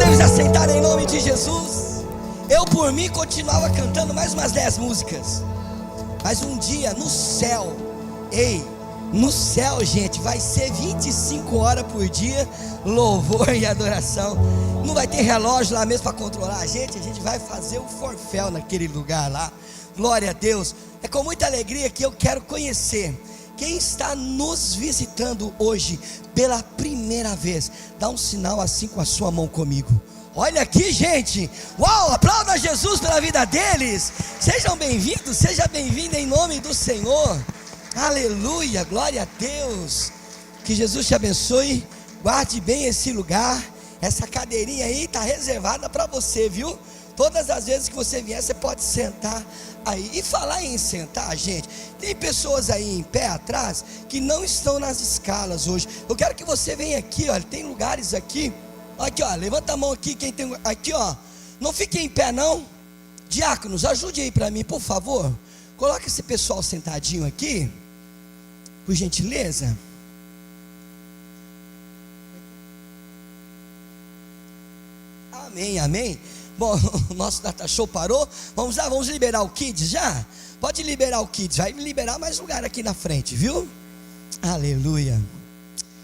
Podemos assentar em nome de Jesus. Eu por mim continuava cantando mais umas 10 músicas, mas um dia no céu, no céu, gente, vai ser 25 horas por dia, louvor e adoração. Não vai ter relógio lá mesmo para controlar a gente vai fazer um forféu naquele lugar lá. Glória a Deus. É com muita alegria que eu quero conhecer quem está nos visitando hoje pela primeira vez. Dá um sinal assim com a sua mão comigo. Olha aqui, gente. Uau, aplauda Jesus pela vida deles. Sejam bem-vindos, seja bem-vinda em nome do Senhor. Aleluia, glória a Deus. Que Jesus te abençoe. Guarde bem esse lugar. Essa cadeirinha aí está reservada para você, viu? Todas as vezes que você vier, você pode sentar aí. E falar em sentar, gente, tem pessoas aí em pé atrás que não estão nas escalas hoje. Eu quero que você venha aqui, ó. Tem lugares aqui. Aqui, ó, levanta a mão aqui, quem tem aqui, ó. Não fique em pé não. Diáconos, ajude aí para mim, por favor. Coloque esse pessoal sentadinho aqui, por gentileza. Amém, amém. Bom, o nosso data show parou. Vamos lá, vamos liberar o Kids já? Pode liberar o Kids, vai liberar mais lugar aqui na frente, viu? Aleluia.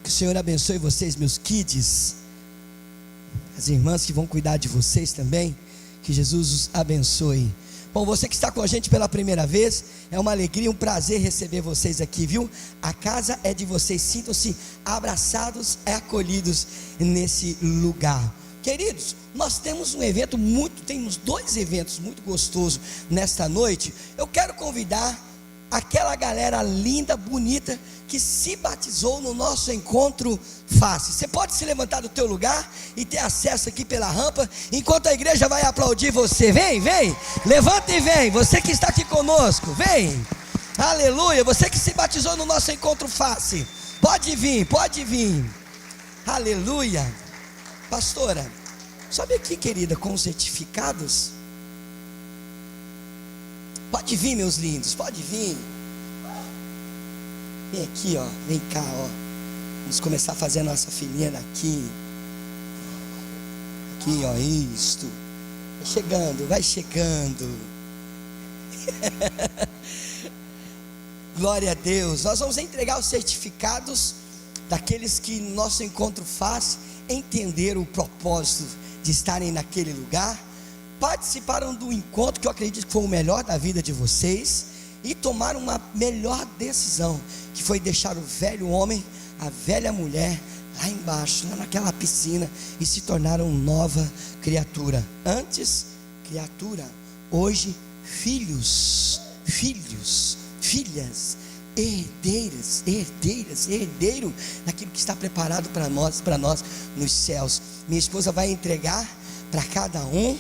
Que o Senhor abençoe vocês, meus Kids. As irmãs que vão cuidar de vocês também. Que Jesus os abençoe. Bom, você que está com a gente pela primeira vez, é uma alegria, um prazer receber vocês aqui, viu? A casa é de vocês, sintam-se abraçados e acolhidos nesse lugar. Queridos, nós temos temos 2 eventos muito gostosos nesta noite. Eu quero convidar aquela galera linda, bonita, que se batizou no nosso encontro face. Você pode se levantar do teu lugar e ter acesso aqui pela rampa, enquanto a igreja vai aplaudir você. Vem, levanta e vem, você que está aqui conosco, vem. Aleluia, você que se batizou no nosso encontro face, pode vir. Aleluia. Pastora, sobe aqui, querida, com os certificados. Pode vir, meus lindos, pode vir. Vem aqui, ó, vem cá, ó. Vamos começar a fazer a nossa filhinha daqui. Aqui, ó, isto. Vai chegando. Glória a Deus. Nós vamos entregar os certificados daqueles que no nosso encontro face entenderam o propósito de estarem naquele lugar, participaram do encontro que eu acredito que foi o melhor da vida de vocês e tomaram uma melhor decisão, que foi deixar o velho homem, a velha mulher lá embaixo, lá naquela piscina, e se tornaram nova criatura. Antes criatura, hoje filhos, filhas, herdeiro daquilo que está preparado para nós nos céus. Minha esposa vai entregar para cada um.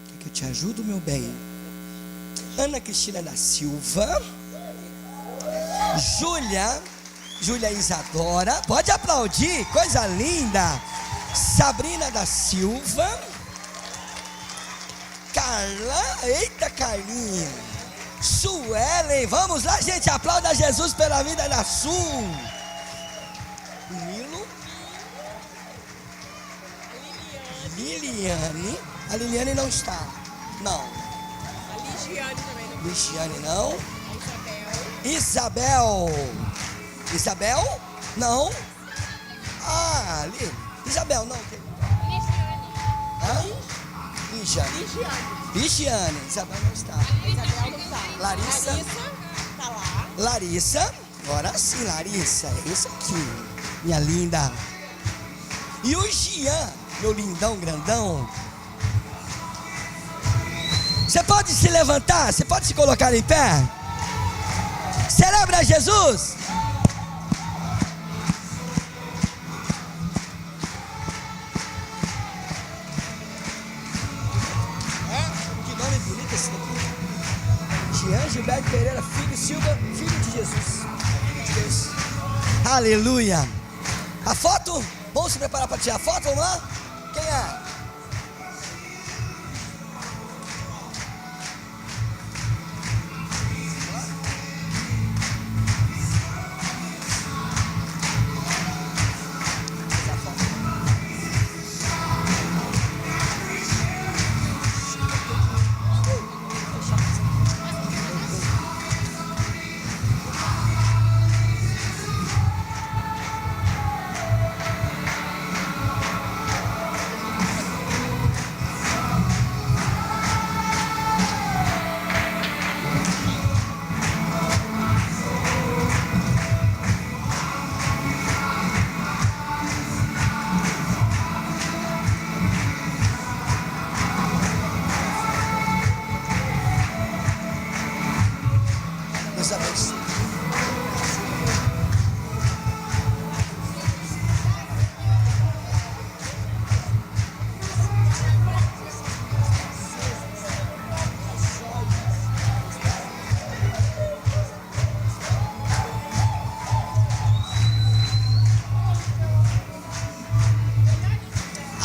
Quer que eu te ajudo, meu bem? Ana Cristina da Silva, Júlia Isadora, pode aplaudir, coisa linda. Sabrina da Silva, Carla, eita Carlinha, Suelen, vamos lá, gente, aplauda Jesus pela vida da Su. Nilo, Liliane, a Liliane não está, não. A Ligiane também não. Ligiane não. A Isabel, não. Ah, Isabel, não. Ligiane, Isabel não está. Isabel não está. Larissa está lá. Larissa, agora sim, Larissa, é isso aqui, minha linda. E o Jean, meu lindão, grandão. Você pode se levantar, você pode se colocar em pé. Celebra Jesus. Jean Gilberto Pereira, filho Silva, filho de Jesus, filho de Deus. Aleluia. A foto, vamos se preparar para tirar a foto, vamos lá? Quem é?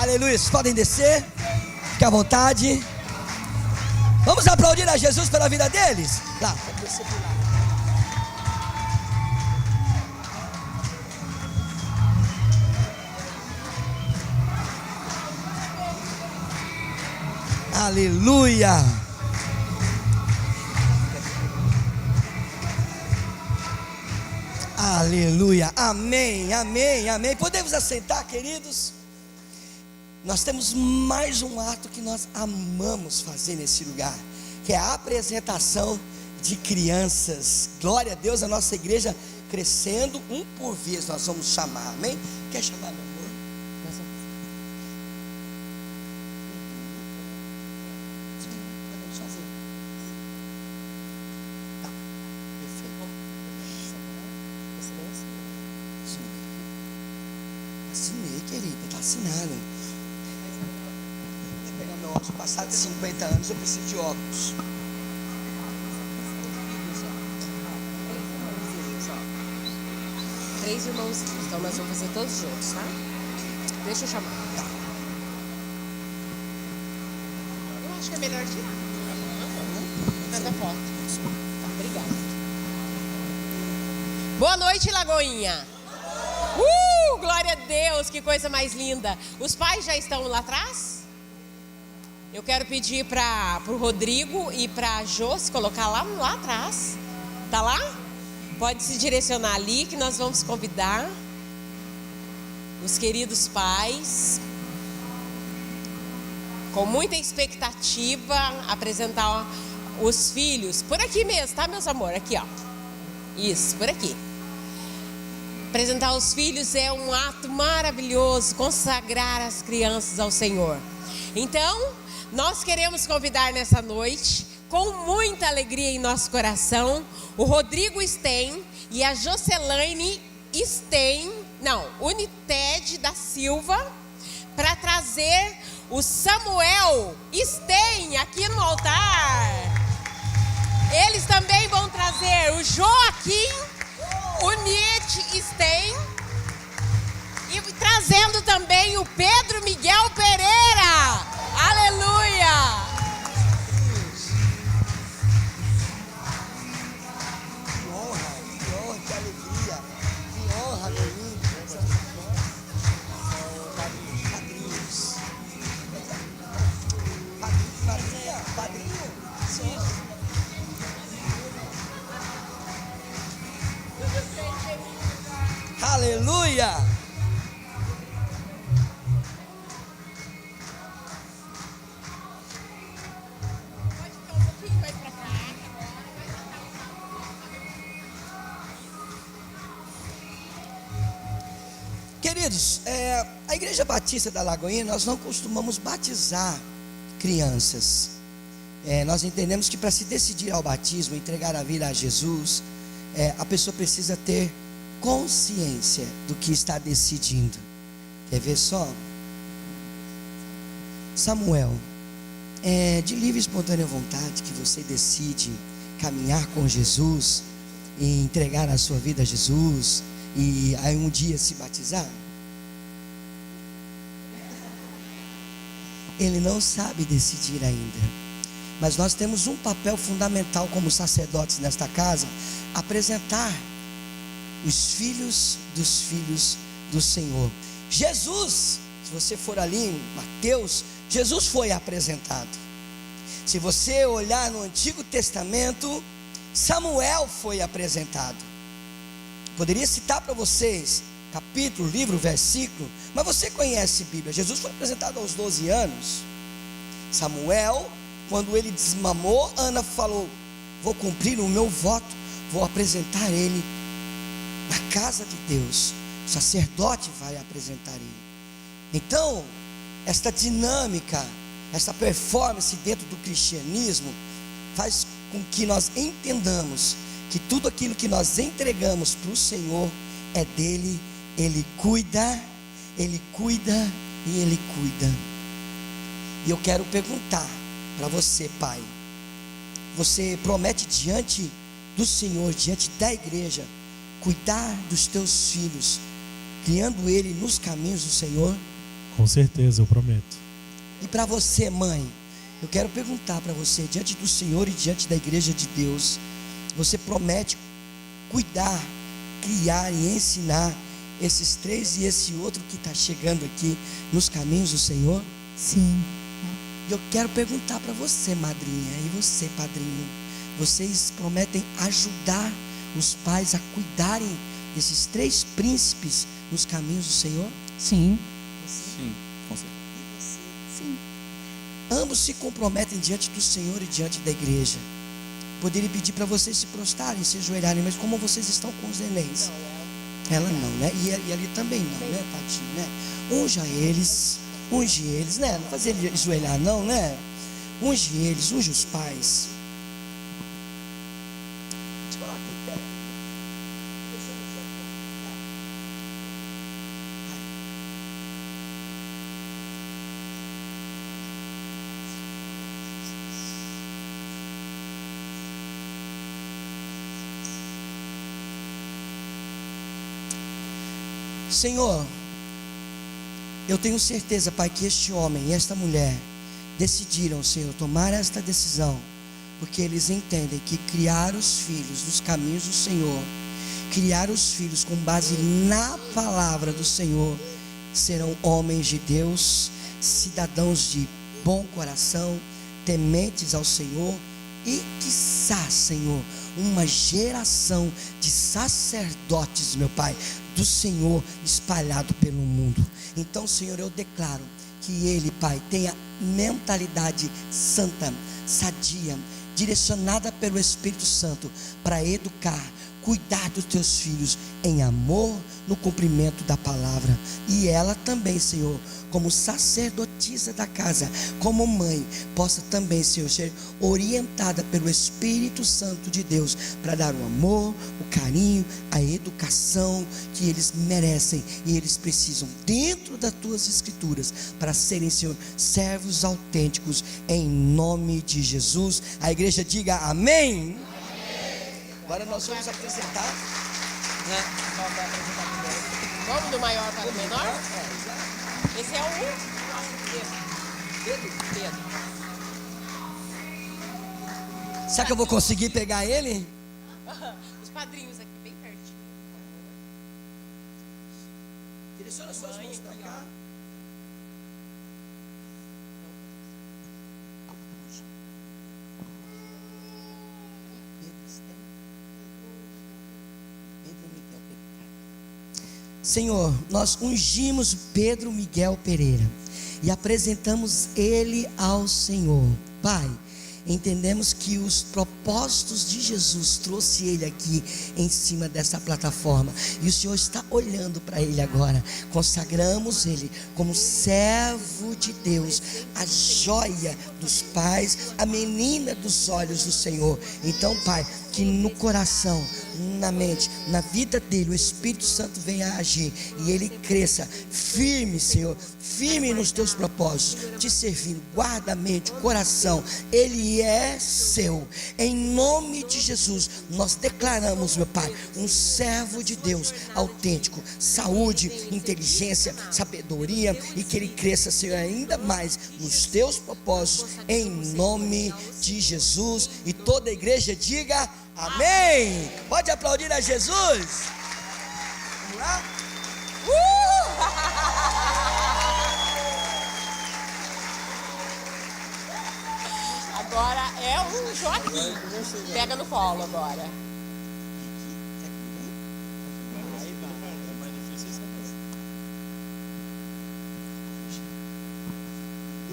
Aleluia. Vocês podem descer. Fique à vontade. Vamos aplaudir a Jesus pela vida deles? Lá, pode descer por lá. Aleluia. Aleluia. Amém, amém, amém. Podemos assentar, queridos? Nós temos mais um ato que nós amamos fazer nesse lugar, que é a apresentação de crianças. Glória a Deus, a nossa igreja crescendo um por vez, nós vamos chamar, amém? Quer chamar, meu amor? Tá, perfeito. Assinei, querida, tá assinado. Passados 50 anos eu preciso de óculos. Três irmãozinhos, então nós vamos fazer todos juntos, tá? Deixa eu chamar. Tá. Eu acho que é melhor tirar. Manda foto. Tá, obrigada. Boa noite, Lagoinha. Glória a Deus, que coisa mais linda. Os pais já estão lá atrás? Eu quero pedir para o Rodrigo e para a Jô se colocar lá atrás. Tá lá? Pode se direcionar ali que nós vamos convidar os queridos pais, com muita expectativa, apresentar os filhos. Por aqui mesmo, tá, meus amores? Aqui, ó. Isso, por aqui. Apresentar os filhos é um ato maravilhoso, consagrar as crianças ao Senhor. Então, nós queremos convidar nessa noite, com muita alegria em nosso coração, o Rodrigo Sten e a Jocelaine United da Silva, para trazer o Samuel Sten aqui no altar. Eles também vão trazer o Joaquim Unite Sten e trazendo também o Pedro Miguel Pereira. Aleluia! Que honra, que alegria, que honra, meu lindo. Padrinhos. Padrinho. Sim. Aleluia. Queridos, a Igreja Batista da Lagoinha, nós não costumamos batizar crianças. Nós entendemos que para se decidir ao batismo, entregar a vida a Jesus, a pessoa precisa ter consciência do que está decidindo. Quer ver só? Samuel, de livre e espontânea vontade que você decide caminhar com Jesus e entregar a sua vida a Jesus e aí um dia se batizar? Ele não sabe decidir ainda, mas nós temos um papel fundamental como sacerdotes nesta casa: apresentar os filhos do Senhor. Jesus, se você for ali em Mateus, Jesus foi apresentado. Se você olhar no Antigo Testamento, Samuel foi apresentado. Poderia citar para vocês capítulo, livro, versículo, mas você conhece a Bíblia. Jesus foi apresentado aos 12 anos. Samuel, quando ele desmamou, Ana falou: vou cumprir o meu voto, vou apresentar ele na casa de Deus. O sacerdote vai apresentar ele. Então, esta dinâmica, essa performance dentro do cristianismo faz com que nós entendamos que tudo aquilo que nós entregamos para o Senhor é dele. Ele cuida e Ele cuida. E eu quero perguntar para você, pai: você promete diante do Senhor, diante da igreja, cuidar dos teus filhos, criando ele nos caminhos do Senhor? Com certeza, eu prometo. E para você, mãe, eu quero perguntar para você, diante do Senhor e diante da igreja de Deus, você promete cuidar, criar e ensinar esses 3 e esse outro que está chegando aqui nos caminhos do Senhor? Sim. E eu quero perguntar para você, madrinha, e você, padrinho, vocês prometem ajudar os pais a cuidarem desses 3 príncipes nos caminhos do Senhor? Sim. Sim, com certeza. Sim. Ambos se comprometem diante do Senhor e diante da igreja. Poderia pedir para vocês se prostrarem, se ajoelharem, mas como vocês estão com os nenéns? Ela não, né? E ali também não, né, tadinho, né? Unge eles, né? Não fazer ele ajoelhar não, né? Unge eles, unge os pais. Senhor, eu tenho certeza, Pai, que este homem e esta mulher decidiram, Senhor, tomar esta decisão, porque eles entendem que criar os filhos nos caminhos do Senhor, criar os filhos com base na palavra do Senhor, serão homens de Deus, cidadãos de bom coração, tementes ao Senhor e, quiçá, Senhor, uma geração de sacerdotes, meu Pai, do Senhor espalhado pelo mundo. Então, Senhor, eu declaro que ele, Pai, tenha mentalidade santa, sadia, direcionada pelo Espírito Santo para educar, cuidar dos teus filhos em amor, no cumprimento da palavra. E ela também, Senhor, como sacerdotisa da casa, como mãe, possa também, Senhor, ser orientada pelo Espírito Santo de Deus para dar o amor, o carinho, a educação que eles merecem e eles precisam dentro das tuas escrituras para serem, Senhor, servos autênticos em nome de Jesus. A igreja diga amém. Agora nós vamos apresentar, né? Vamos do maior para o menor? Esse é o Pedro. Será que eu vou conseguir pegar ele? Os padrinhos aqui bem pertinho. Direciona suas mãos para cá. Senhor, nós ungimos Pedro Miguel Pereira e apresentamos ele ao Senhor. Pai, entendemos que os propósitos de Jesus trouxe ele aqui em cima dessa plataforma e o Senhor está olhando para ele agora. Consagramos ele como servo de Deus, a joia dos pais, a menina dos olhos do Senhor. Então, Pai, que no coração, na mente, na vida dele, o Espírito Santo venha a agir e ele cresça firme, Senhor, firme nos teus propósitos, te servindo. Guarda a mente, o coração, ele é seu. Em nome de Jesus, nós declaramos, meu Pai, um servo de Deus autêntico, saúde, inteligência, sabedoria, e que ele cresça, Senhor, ainda mais nos teus propósitos, em nome de Jesus. E toda a igreja diga amém. Pode aplaudir a Jesus. Vamos lá? Agora é o Joaquim. Pega no colo agora.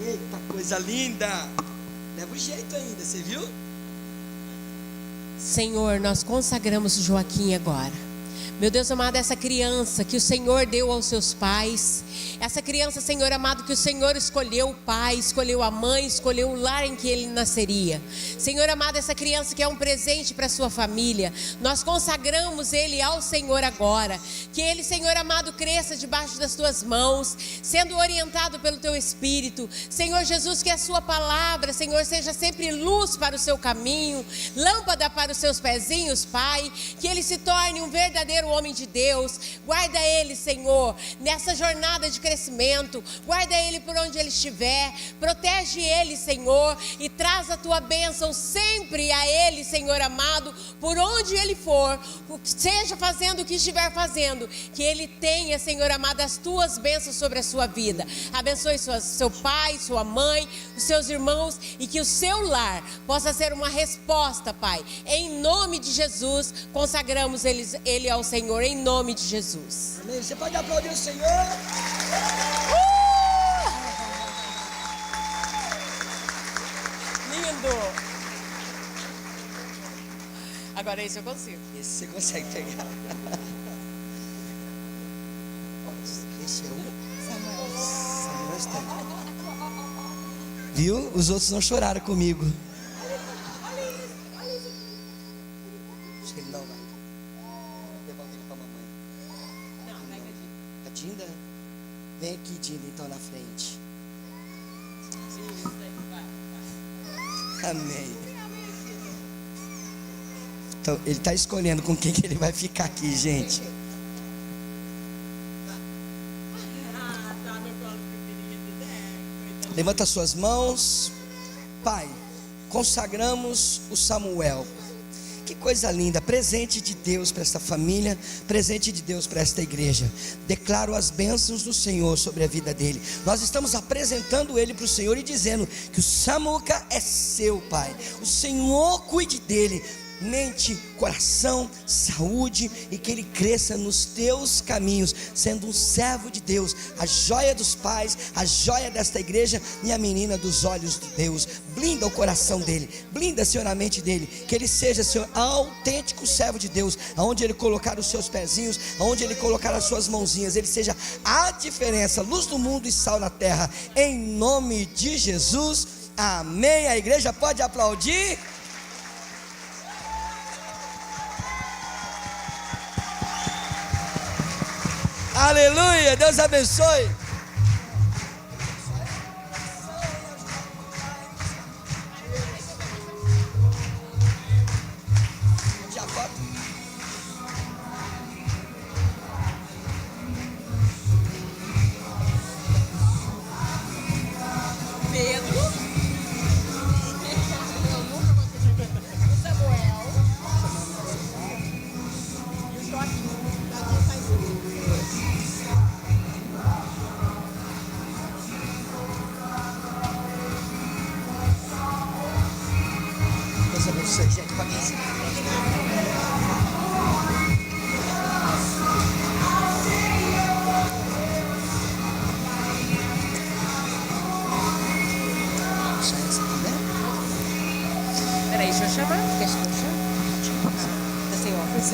Eita, coisa linda. Leva o jeito ainda, você viu? Senhor, nós consagramos o Joaquim agora. Meu Deus amado, essa criança que o Senhor deu aos seus pais, essa criança, Senhor amado, que o Senhor escolheu o pai, escolheu a mãe, escolheu o lar em que ele nasceria. Senhor amado, essa criança que é um presente para a sua família, nós consagramos ele ao Senhor agora. Que ele, Senhor amado, cresça debaixo das tuas mãos, sendo orientado pelo teu Espírito. Senhor Jesus, que a sua palavra, Senhor, seja sempre luz para o seu caminho, lâmpada para os seus pezinhos, Pai. Que ele se torne um verdadeiro ser um homem de Deus. Guarda ele, Senhor, nessa jornada de crescimento. Guarda ele por onde ele estiver. Protege ele, Senhor, e traz a tua bênção sempre a ele, Senhor amado, por onde ele for, seja fazendo o que estiver fazendo, que ele tenha, Senhor amado, as tuas bênçãos sobre a sua vida. Abençoe seu pai, sua mãe, os seus irmãos, e que o seu lar possa ser uma resposta, Pai. Em nome de Jesus, consagramos ele ao Senhor, em nome de Jesus. Amém. Você pode aplaudir o Senhor? Lindo! Agora esse eu consigo. Esse você consegue pegar. Esse é o Samuel está. Viu? Os outros não choraram comigo. Acho que ele não vai. Devolve ele pra mamãe. Não, pega A Dinda? Vem aqui, Dinda, então, na frente. Amém. Então, ele está escolhendo com quem que ele vai ficar aqui, gente. Levanta suas mãos. Pai, consagramos o Samuel. Que coisa linda, presente de Deus para esta família, presente de Deus para esta igreja. Declaro as bênçãos do Senhor sobre a vida dele. Nós estamos apresentando ele para o Senhor e dizendo que o Samuca é seu, Pai. O Senhor cuide dele. Mente, coração, saúde, e que ele cresça nos teus caminhos, sendo um servo de Deus, a joia dos pais, a joia desta igreja e a menina dos olhos de Deus. Blinda o coração dele, blinda, Senhor, a mente dele, que ele seja, Senhor, autêntico servo de Deus, aonde ele colocar os seus pezinhos, aonde ele colocar as suas mãozinhas, ele seja a diferença, luz do mundo e sal na terra, em nome de Jesus, amém. A igreja pode aplaudir. Aleluia, Deus abençoe. Pedro, o Samuel e o Joaquim. Deus abençoe, gente. Pode ir. Só essa aqui, né? Peraí, deixa eu chamar. Quer que eu chame? Tá sem óculos.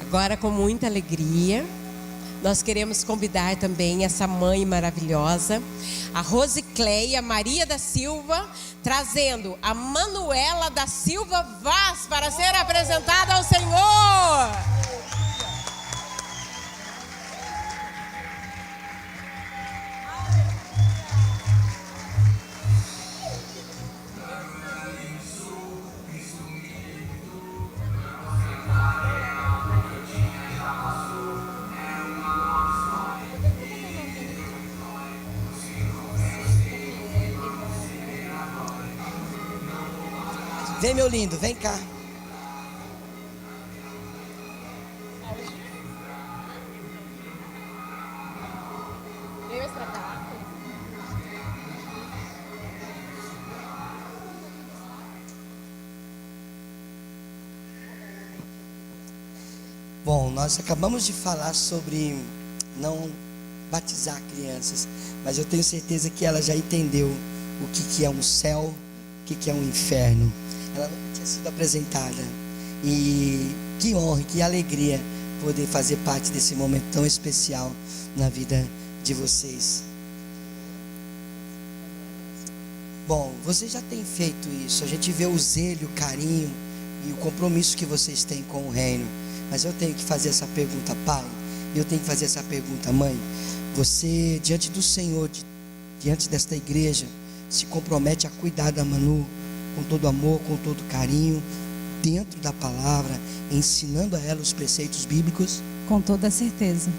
Agora, com muita alegria, nós queremos convidar também essa mãe maravilhosa, a Rosicleia Maria da Silva, trazendo a Manuela da Silva Vaz para ser apresentada ao Senhor. Vem, meu lindo, vem cá. Veio pra cá. Bom, nós acabamos de falar sobre não batizar crianças, mas eu tenho certeza que ela já entendeu o que é um céu, o que é um inferno. Ela nunca tinha sido apresentada. E que honra, que alegria poder fazer parte desse momento tão especial na vida de vocês. Bom, vocês já têm feito isso. A gente vê o zelo, o carinho e o compromisso que vocês têm com o reino. Mas eu tenho que fazer essa pergunta, pai. Eu tenho que fazer essa pergunta, mãe. Você, diante do Senhor, diante desta igreja, se compromete a cuidar da Manu com todo amor, com todo carinho, dentro da palavra, ensinando a ela os preceitos bíblicos? Com toda certeza.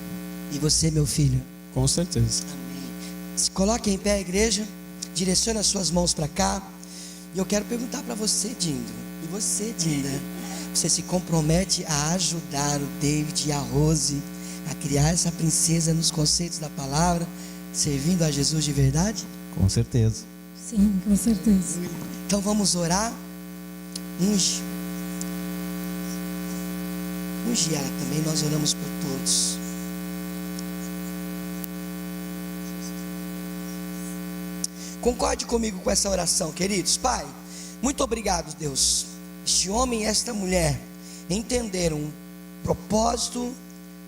E você, meu filho? Com certeza. Amém. Se coloque em pé, igreja. Direcione as suas mãos para cá. E eu quero perguntar para você, Dindo. E você, Dinda? Você se compromete a ajudar o David e a Rose a criar essa princesa nos conceitos da palavra, servindo a Jesus de verdade? Com certeza. Sim, com certeza. Então vamos orar. Unge ela também, nós oramos por todos. Concorde comigo com essa oração, queridos. Pai, muito obrigado, Deus. Este homem e esta mulher entenderam o propósito,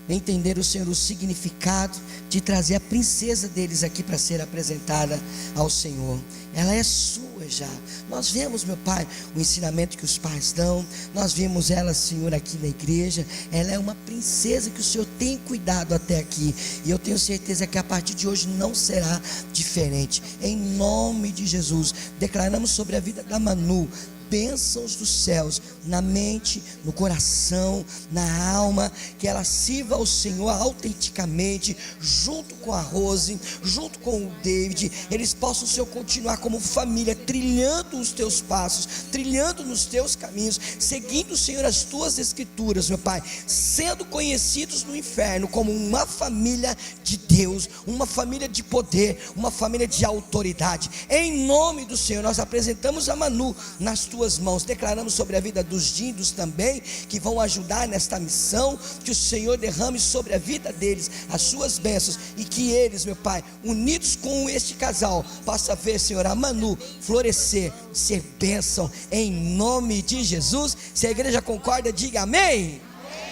entenderam, Senhor, o significado de trazer a princesa deles aqui para ser apresentada ao Senhor. Ela é sua já. Nós vemos, meu Pai, o ensinamento que os pais dão. Nós vimos ela, Senhor, aqui na igreja. Ela é uma princesa que o Senhor tem cuidado até aqui. E eu tenho certeza que a partir de hoje não será diferente. Em nome de Jesus, declaramos sobre a vida da Manu bênçãos dos céus, na mente, no coração, na alma, que ela sirva ao Senhor autenticamente, junto com a Rose, junto com o David. Eles possam, Senhor, continuar como família, trilhando os teus passos, trilhando nos teus caminhos, seguindo, Senhor, as tuas escrituras, meu Pai, sendo conhecidos no inferno como uma família de Deus, uma família de poder, uma família de autoridade. Em nome do Senhor, nós apresentamos a Manu nas tuas mãos, declaramos sobre a vida dos Dindos também, que vão ajudar nesta missão, que o Senhor derrame sobre a vida deles as suas bênçãos, e que eles, meu Pai, unidos com este casal, possa ver, Senhor, a Manu florescer, ser bênção, em nome de Jesus. Se a igreja concorda, diga amém.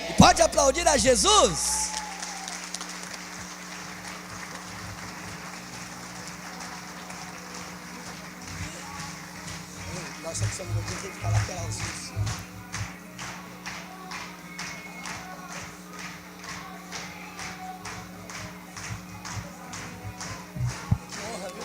E pode aplaudir a Jesus. Nós só precisamos de tem que falar pela auxílio. Que honra, viu?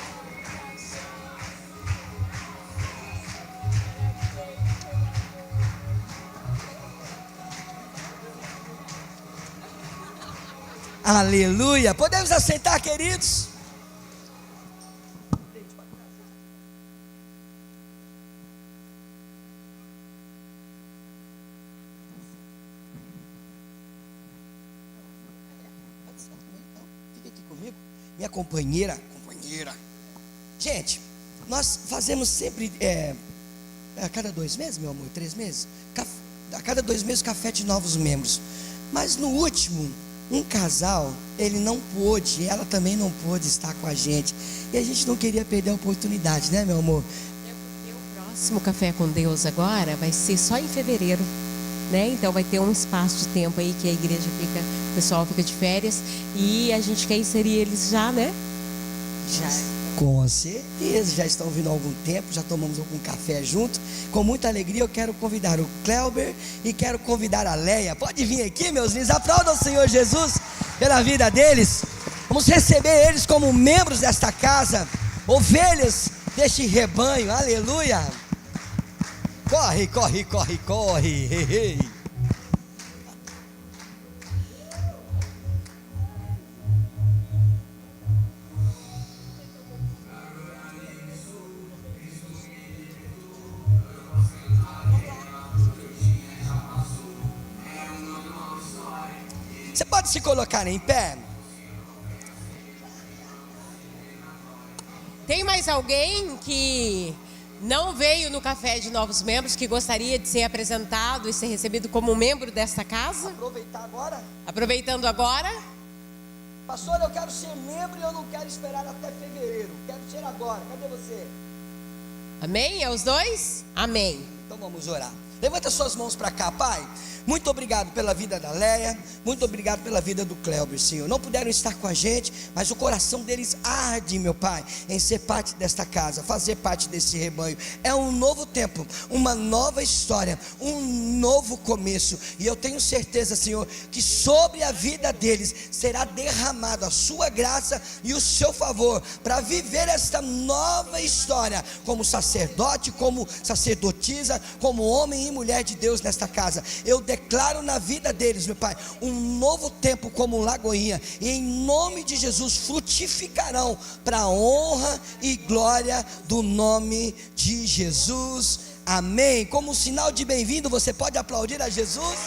Aleluia. Podemos assentar, queridos? Minha companheira. Gente, nós fazemos sempre a cada 2 meses, meu amor, 3 meses, a cada 2 meses café de novos membros. Mas no último, um casal, ele não pôde, ela também não pôde estar com a gente, e a gente não queria perder a oportunidade, né, meu amor? O próximo Café com Deus agora vai ser só em fevereiro, né? Então vai ter um espaço de tempo aí que a igreja fica, o pessoal fica de férias, e a gente quer inserir eles já, né? Já. Com certeza, já estão vindo há algum tempo, já tomamos algum café junto. Com muita alegria eu quero convidar o Cleuber e quero convidar a Leia. Pode vir aqui, meus lindos, aplaudam o Senhor Jesus pela vida deles. Vamos receber eles como membros desta casa, ovelhas deste rebanho, aleluia. Corre, corre, corre, corre, hey, hey. Você pode se colocar em pé? Tem mais alguém que não veio no café de novos membros, que gostaria de ser apresentado e ser recebido como membro desta casa? Aproveitar agora? Aproveitando agora. Pastor, eu quero ser membro e eu não quero esperar até fevereiro. Quero ser agora. Cadê você? Amém? É os dois? Amém. Então vamos orar. Levanta suas mãos para cá, Pai. Muito obrigado pela vida da Leia, muito obrigado pela vida do Cléber, Senhor. Não puderam estar com a gente, mas o coração deles arde, meu Pai, em ser parte desta casa, fazer parte desse rebanho. É um novo tempo, uma nova história, um novo começo. E eu tenho certeza, Senhor, que sobre a vida deles será derramado a sua graça e o seu favor para viver esta nova história como sacerdote, como sacerdotisa, como homem e mulher de Deus nesta casa. Eu declaro na vida deles, meu Pai, um novo tempo como Lagoinha, e em nome de Jesus frutificarão para a honra e glória do nome de Jesus, amém. Como um sinal de bem-vindo, você pode aplaudir a Jesus?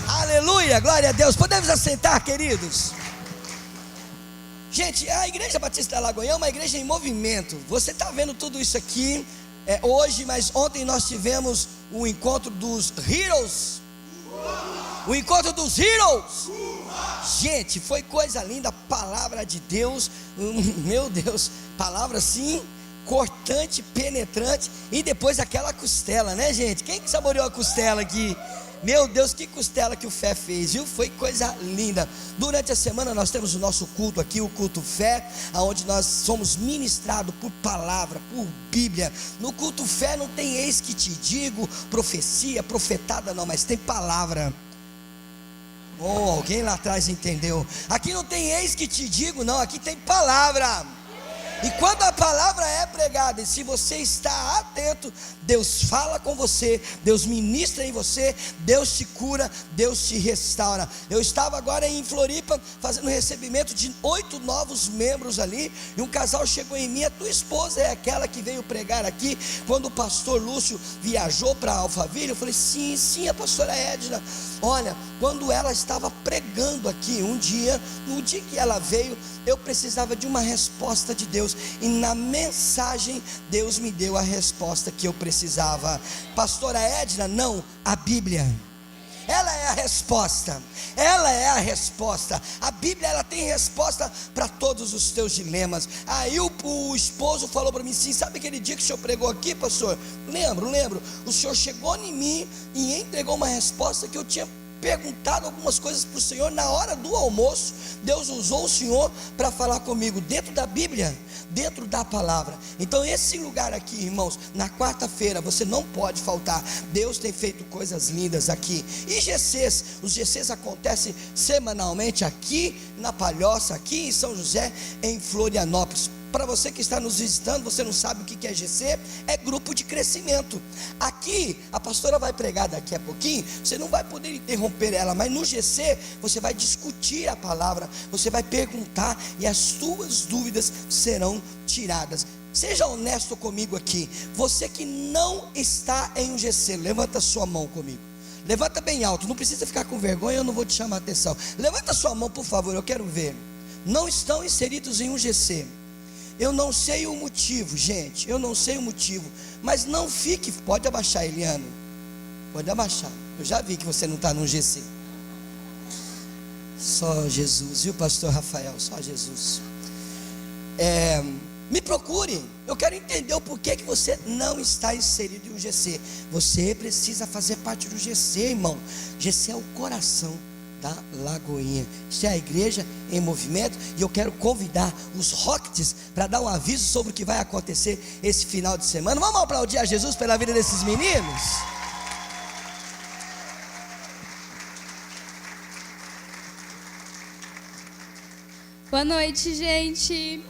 Aleluia, glória a Deus. Podemos assentar, queridos? Gente, a Igreja Batista da Lagoinha é uma igreja em movimento. Você está vendo tudo isso aqui hoje, mas ontem nós tivemos o encontro dos Heroes. O encontro dos Heroes. Gente, foi coisa linda, palavra de Deus. Meu Deus, palavra assim, cortante, penetrante. E depois aquela costela, né, gente? Quem que saboreou a costela aqui? Meu Deus, que costela que o Fé fez, viu? Foi coisa linda. Durante a semana nós temos o nosso culto aqui, o culto Fé, onde nós somos ministrados por palavra, por Bíblia. No culto Fé não tem eis que te digo, profecia, profetada não, mas tem palavra. Oh, alguém lá atrás entendeu. Aqui não tem eis que te digo não, aqui tem palavra. E quando a palavra é pregada, e se você está atento, Deus fala com você, Deus ministra em você, Deus te cura, Deus te restaura. Eu estava agora em Floripa, fazendo recebimento de 8 novos membros ali, e um casal chegou em mim: a tua esposa é aquela que veio pregar aqui, quando o pastor Lúcio viajou para Alphaville? Eu falei, sim, a pastora Edna. Olha, quando ela estava pregando aqui, no dia que ela veio, eu precisava de uma resposta de Deus, e na mensagem Deus me deu a resposta que eu precisava. Pastora Edna, não, a Bíblia. Ela é a resposta. Ela é a resposta. A Bíblia, ela tem resposta para todos os teus dilemas. Aí o esposo falou para mim assim: sabe aquele dia que o senhor pregou aqui, pastor? Lembro. O senhor chegou em mim e entregou uma resposta que eu tinha perguntado algumas coisas para o Senhor na hora do almoço. Deus usou o Senhor para falar comigo dentro da Bíblia, dentro da palavra. Então esse lugar aqui, irmãos, na quarta-feira você não pode faltar. Deus tem feito coisas lindas aqui. E GCs, os GCs acontecem semanalmente aqui na Palhoça, aqui em São José, em Florianópolis. Para você que está nos visitando, você não sabe o que é GC, é grupo de crescimento. Aqui, a pastora vai pregar daqui a pouquinho, você não vai poder interromper ela, mas no GC, você vai discutir a palavra, você vai perguntar e as suas dúvidas serão tiradas. Seja honesto comigo aqui, você que não está em um GC, levanta sua mão comigo. Levanta bem alto, não precisa ficar com vergonha, eu não vou te chamar a atenção. Levanta sua mão, por favor, eu quero ver. Não estão inseridos em um GC. Eu não sei o motivo, gente, eu não sei o motivo, mas não fique, pode abaixar, Eliane, pode abaixar, eu já vi que você não está no GC, só Jesus, viu, pastor Rafael, só Jesus. Me procure, eu quero entender o porquê que você não está inserido em um GC. Você precisa fazer parte do GC, irmão. GC é o coração da Lagoinha. Isso é a igreja em movimento. E eu quero convidar os Rockets para dar um aviso sobre o que vai acontecer esse final de semana. Vamos aplaudir a Jesus pela vida desses meninos? Boa noite, gente.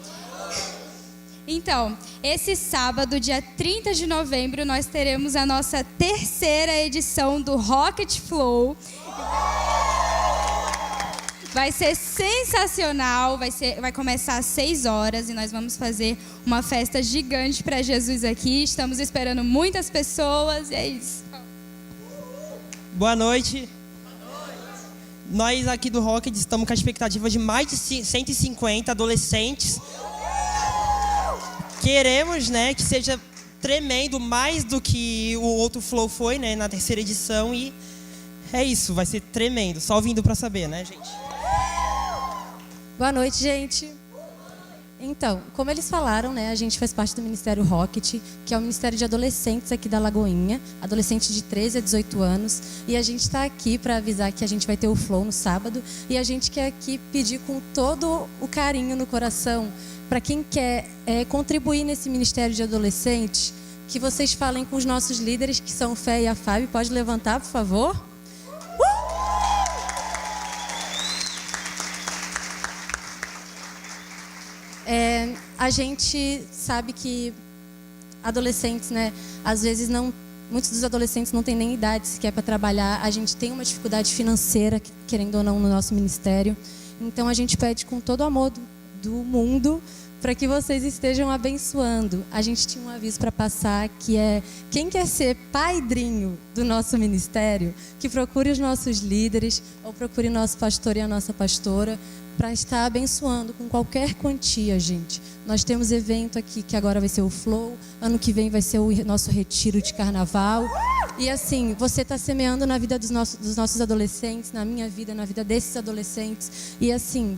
Então, esse sábado, dia 30 de novembro, nós teremos a nossa 3ª edição do Rocket Flow. Vai ser sensacional, vai começar às 6 horas e nós vamos fazer uma festa gigante para Jesus aqui. Estamos esperando muitas pessoas e é isso. Boa noite. Nós aqui do Rocket estamos com a expectativa de mais de 150 adolescentes. Queremos, né, que seja tremendo, mais do que o outro Flow foi, né, na 3ª edição. E é isso, vai ser tremendo. Só ouvindo para saber, né, gente? Boa noite, gente. Então, como eles falaram, né, a gente faz parte do Ministério Rocket, que é o Ministério de Adolescentes aqui da Lagoinha, adolescentes de 13 a 18 anos, e a gente está aqui para avisar que a gente vai ter o Flow no sábado, e a gente quer aqui pedir com todo o carinho no coração, para quem quer contribuir nesse Ministério de Adolescentes, que vocês falem com os nossos líderes, que são o Fé e a Fábio. Pode levantar, por favor? A gente sabe que adolescentes, né, às vezes muitos dos adolescentes não têm nem idade sequer para trabalhar. A gente tem uma dificuldade financeira, querendo ou não, no nosso ministério. Então a gente pede com todo o amor do mundo para que vocês estejam abençoando. A gente tinha um aviso para passar, que é: quem quer ser padrinho do nosso ministério, que procure os nossos líderes ou procure o nosso pastor e a nossa pastora, para estar abençoando com qualquer quantia, gente. Nós temos evento aqui que agora vai ser o Flow, ano que vem vai ser o nosso retiro de carnaval. E assim, você está semeando na vida dos nossos adolescentes, na minha vida, na vida desses adolescentes. E assim,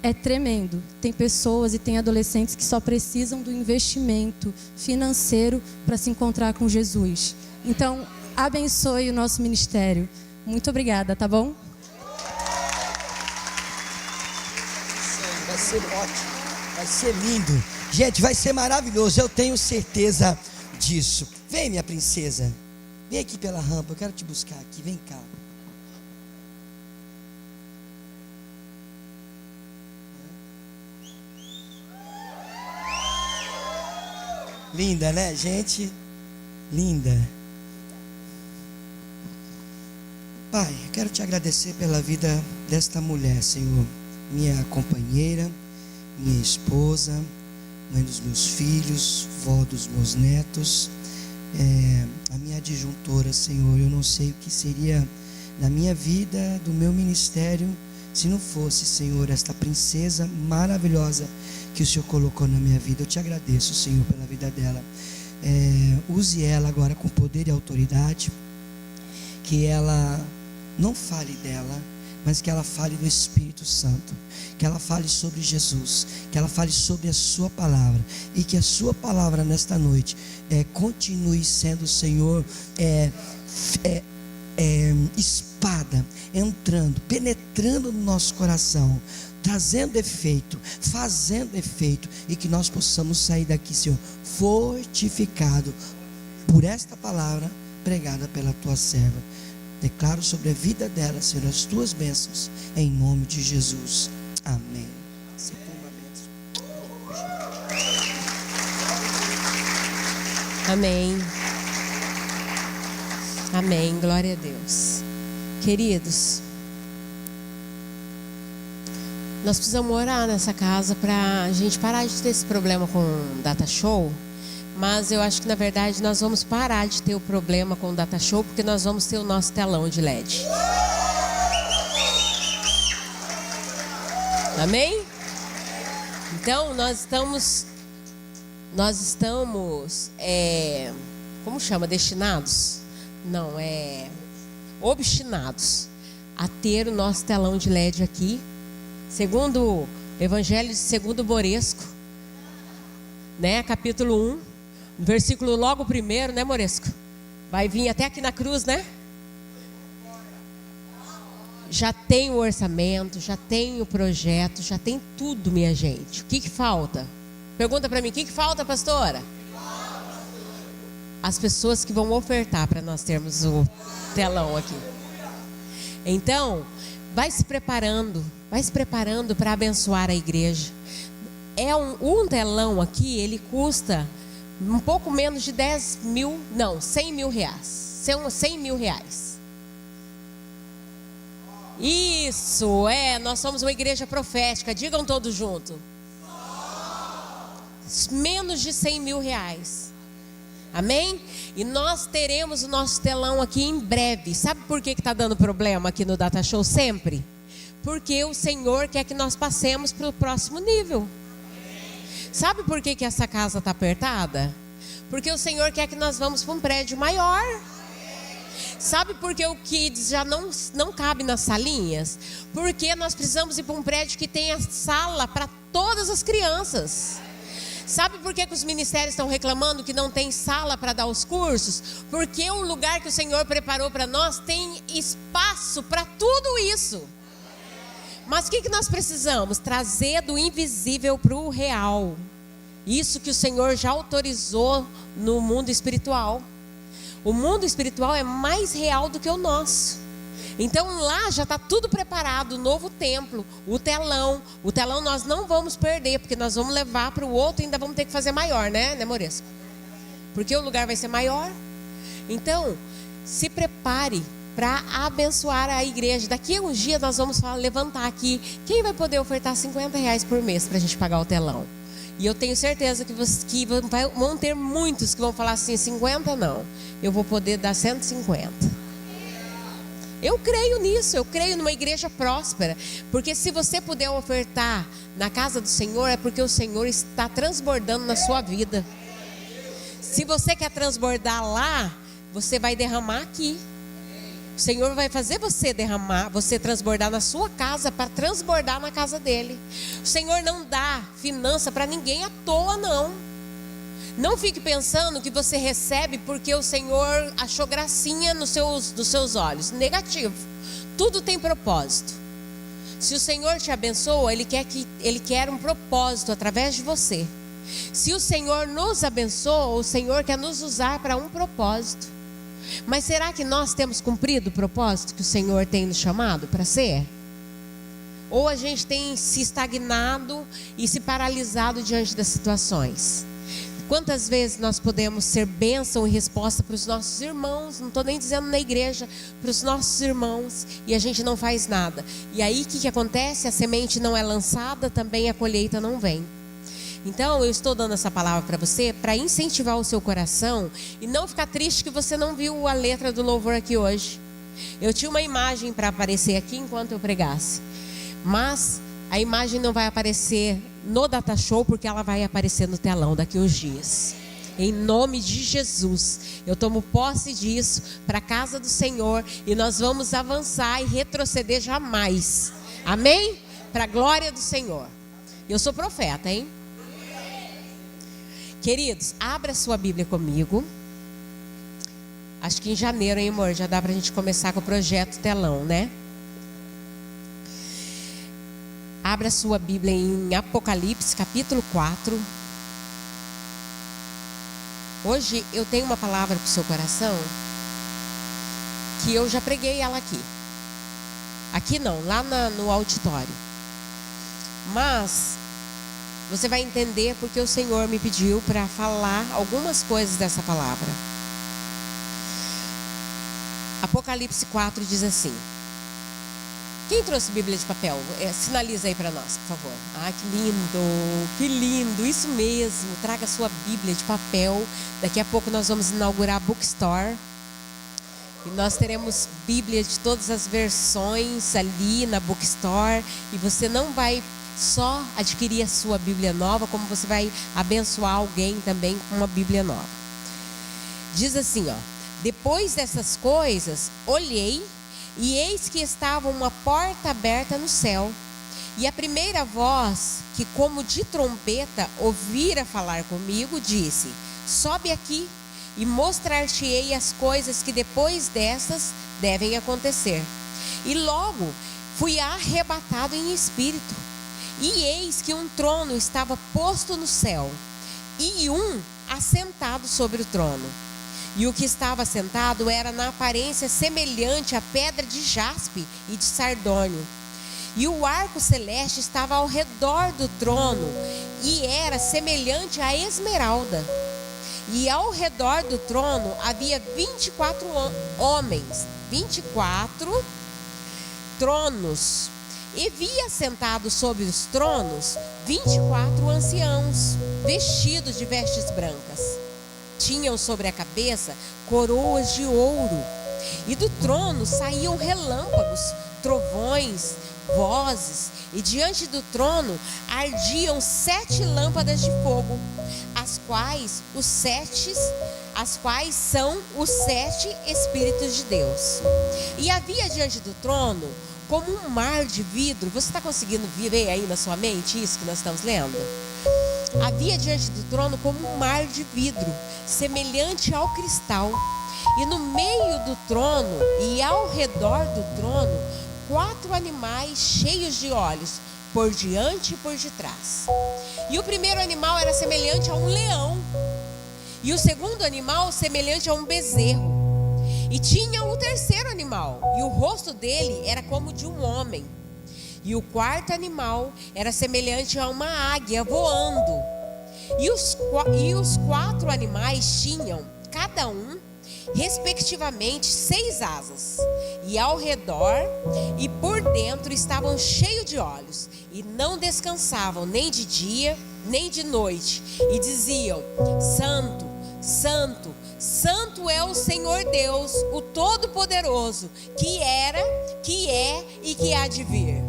é tremendo. Tem pessoas e tem adolescentes que só precisam do investimento financeiro para se encontrar com Jesus. Então, abençoe o nosso ministério. Muito obrigada, tá bom? Vai ser ótimo, vai ser lindo. Gente, vai ser maravilhoso, eu tenho certeza disso. Vem, minha princesa, vem aqui pela rampa, eu quero te buscar aqui, vem cá. Linda, né, gente? Linda. Pai, eu quero te agradecer pela vida desta mulher, Senhor. Minha companheira, minha esposa, mãe dos meus filhos, vó dos meus netos, a minha adjuntora, Senhor. Eu não sei o que seria da minha vida, do meu ministério, se não fosse, Senhor, esta princesa maravilhosa que o Senhor colocou na minha vida. Eu te agradeço, Senhor, pela vida dela. Use ela agora com poder e autoridade, que ela não fale dela, mas que ela fale do Espírito Santo, que ela fale sobre Jesus, que ela fale sobre a sua palavra, e que a sua palavra nesta noite continue sendo, Senhor, espada, entrando, penetrando no nosso coração, trazendo efeito, fazendo efeito, e que nós possamos sair daqui, Senhor, fortificado por esta palavra pregada pela tua serva. Declaro sobre a vida dela, Senhor, as tuas bênçãos, em nome de Jesus. Amém. Você tem uma bênção. Amém. Amém. Glória a Deus. Queridos, nós precisamos orar nessa casa para a gente parar de ter esse problema com data show. Mas eu acho que na verdade nós vamos parar de ter o problema com o data show, porque nós vamos ter o nosso telão de LED. Amém? Então nós estamos como chama? Destinados? Não, obstinados a ter o nosso telão de LED aqui, segundo o Evangelho segundo Moresco, né? Capítulo 1. Versículo logo primeiro, né, Moresco? Vai vir até aqui na cruz, né? Já tem o orçamento, já tem o projeto, já tem tudo, minha gente. O que falta? Pergunta para mim, o que falta, pastora? As pessoas que vão ofertar para nós termos o telão aqui. Então, vai se preparando para abençoar a igreja. Um telão aqui, ele custa um pouco menos de 100 mil reais. São 100 mil reais. Isso, nós somos uma igreja profética. Digam todos juntos. Menos de 100 mil reais. Amém? E nós teremos o nosso telão aqui em breve. Sabe por que está dando problema aqui no Data Show sempre? Porque o Senhor quer que nós passemos para o próximo nível. Sabe por que essa casa está apertada? Porque o Senhor quer que nós vamos para um prédio maior. Sabe por que o Kids já não cabe nas salinhas? Porque nós precisamos ir para um prédio que tenha sala para todas as crianças. Sabe por que os ministérios estão reclamando que não tem sala para dar os cursos? Porque o lugar que o Senhor preparou para nós tem espaço para tudo isso. Mas o que nós precisamos? Trazer do invisível para o real. Isso que o Senhor já autorizou no mundo espiritual. O mundo espiritual é mais real do que o nosso. Então lá já está tudo preparado, o novo templo, o telão. O telão nós não vamos perder, porque nós vamos levar para o outro e ainda vamos ter que fazer maior, né Moresco? Porque o lugar vai ser maior. Então, se prepare para abençoar a igreja. Daqui a uns dias nós vamos levantar aqui. Quem vai poder ofertar R$50 por mês para a gente pagar o telão? E eu tenho certeza que vão ter muitos que vão falar assim, 50 não. Eu vou poder dar 150. Eu creio nisso, eu creio numa igreja próspera. Porque se você puder ofertar na casa do Senhor, é porque o Senhor está transbordando na sua vida. Se você quer transbordar lá, você vai derramar aqui. O Senhor vai fazer você derramar, você transbordar na sua casa para transbordar na casa dele. O Senhor não dá finança para ninguém à toa, não. Não fique pensando que você recebe porque o Senhor achou gracinha nos seus olhos. Negativo. Tudo tem propósito. Se o Senhor te abençoa, Ele quer um propósito através de você. Se o Senhor nos abençoa, o Senhor quer nos usar para um propósito. Mas será que nós temos cumprido o propósito que o Senhor tem nos chamado para ser? Ou a gente tem se estagnado e se paralisado diante das situações? Quantas vezes nós podemos ser bênção e resposta para os nossos irmãos? Não estou nem dizendo na igreja, para os nossos irmãos, e a gente não faz nada. E aí o que acontece? A semente não é lançada, também a colheita não vem. Então eu estou dando essa palavra para você, para incentivar o seu coração e não ficar triste que você não viu a letra do louvor aqui hoje. Eu tinha uma imagem para aparecer aqui enquanto eu pregasse, mas a imagem não vai aparecer no Data Show, porque ela vai aparecer no telão daqui uns dias. Em nome de Jesus, eu tomo posse disso para a casa do Senhor e nós vamos avançar e retroceder jamais. Amém? Para a glória do Senhor. Eu sou profeta, hein? Queridos, abra sua Bíblia comigo. Acho que em janeiro, hein, amor? Já dá pra gente começar com o projeto telão, né? Abra sua Bíblia em Apocalipse, capítulo 4. Hoje eu tenho uma palavra para o seu coração, que eu já preguei ela aqui. Aqui não, lá no auditório. Mas você vai entender porque o Senhor me pediu para falar algumas coisas dessa palavra. Apocalipse 4 diz assim. Quem trouxe Bíblia de papel? Sinaliza aí para nós, por favor. Ah, que lindo, isso mesmo. Traga a sua Bíblia de papel. Daqui a pouco nós vamos inaugurar a Bookstore. E nós teremos Bíblia de todas as versões ali na Bookstore. E você não vai só adquirir a sua Bíblia nova, como você vai abençoar alguém também com uma Bíblia nova. Diz assim, ó: depois dessas coisas, olhei e eis que estava uma porta aberta no céu. E a primeira voz, que como de trombeta ouvira falar comigo, disse: sobe aqui e mostrar-te-ei as coisas que depois dessas devem acontecer. E logo fui arrebatado em espírito. E eis que um trono estava posto no céu, e um assentado sobre o trono. E o que estava assentado era na aparência semelhante à pedra de jaspe e de sardônio. E o arco celeste estava ao redor do trono, e era semelhante à esmeralda. E ao redor do trono havia 24 homens, 24 tronos. E via sentados sobre os tronos 24 anciãos, vestidos de vestes brancas. Tinham sobre a cabeça coroas de ouro. E do trono saíam relâmpagos, trovões, vozes. E diante do trono ardiam 7 lâmpadas de fogo, as quais os 7 as quais são os 7 Espíritos de Deus. E havia diante do trono como um mar de vidro. Você está conseguindo ver aí na sua mente isso que nós estamos lendo? Havia diante do trono como um mar de vidro, semelhante ao cristal. E no meio do trono e ao redor do trono, 4 animais cheios de olhos, por diante e por detrás. E o primeiro animal era semelhante a um leão, e o segundo animal semelhante a um bezerro. E tinha o terceiro animal, e o rosto dele era como de um homem. E o quarto animal era semelhante a uma águia voando. E os 4 animais tinham, cada um, respectivamente 6 asas, e ao redor e por dentro estavam cheios de olhos, e não descansavam nem de dia nem de noite, e diziam: Santo, Santo, Santo é o Senhor Deus, o Todo-Poderoso, que era, que é e que há de vir.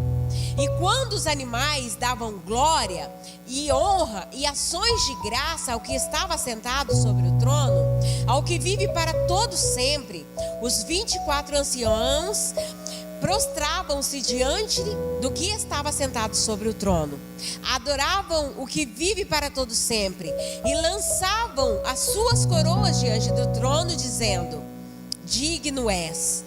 E quando os animais davam glória e honra e ações de graça ao que estava sentado sobre o trono, ao que vive para todo sempre, os 24 anciãos prostravam-se diante do que estava sentado sobre o trono, adoravam o que vive para todo sempre e lançavam as suas coroas diante do trono, dizendo: Digno és,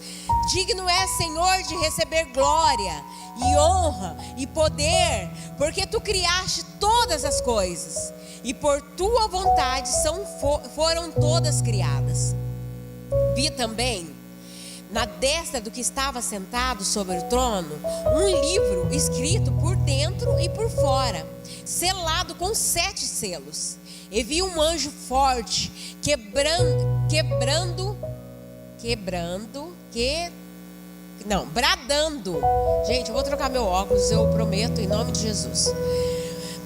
Senhor, de receber glória e honra e poder, porque tu criaste todas as coisas, e por tua vontade foram todas criadas. Vi também, na destra do que estava sentado sobre o trono, um livro escrito por dentro e por fora, selado com 7 selos. E vi um anjo forte, bradando. Gente, eu vou trocar meu óculos, eu prometo, em nome de Jesus.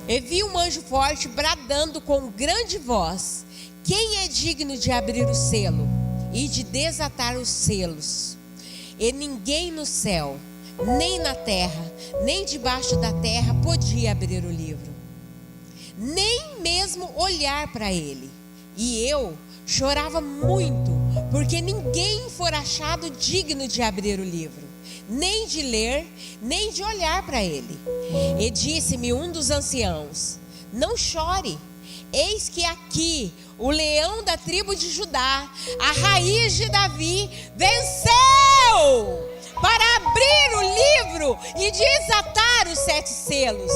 E vi um anjo forte bradando com grande voz: Quem é digno de abrir o selo e de desatar os selos? E ninguém no céu, nem na terra, nem debaixo da terra podia abrir o livro, nem mesmo olhar para ele. E eu chorava muito, porque ninguém fora achado digno de abrir o livro, nem de ler, nem de olhar para ele. E disse-me um dos anciãos: Não chore, eis que aqui o leão da tribo de Judá, a raiz de Davi, venceu para abrir o livro e desatar os 7 selos.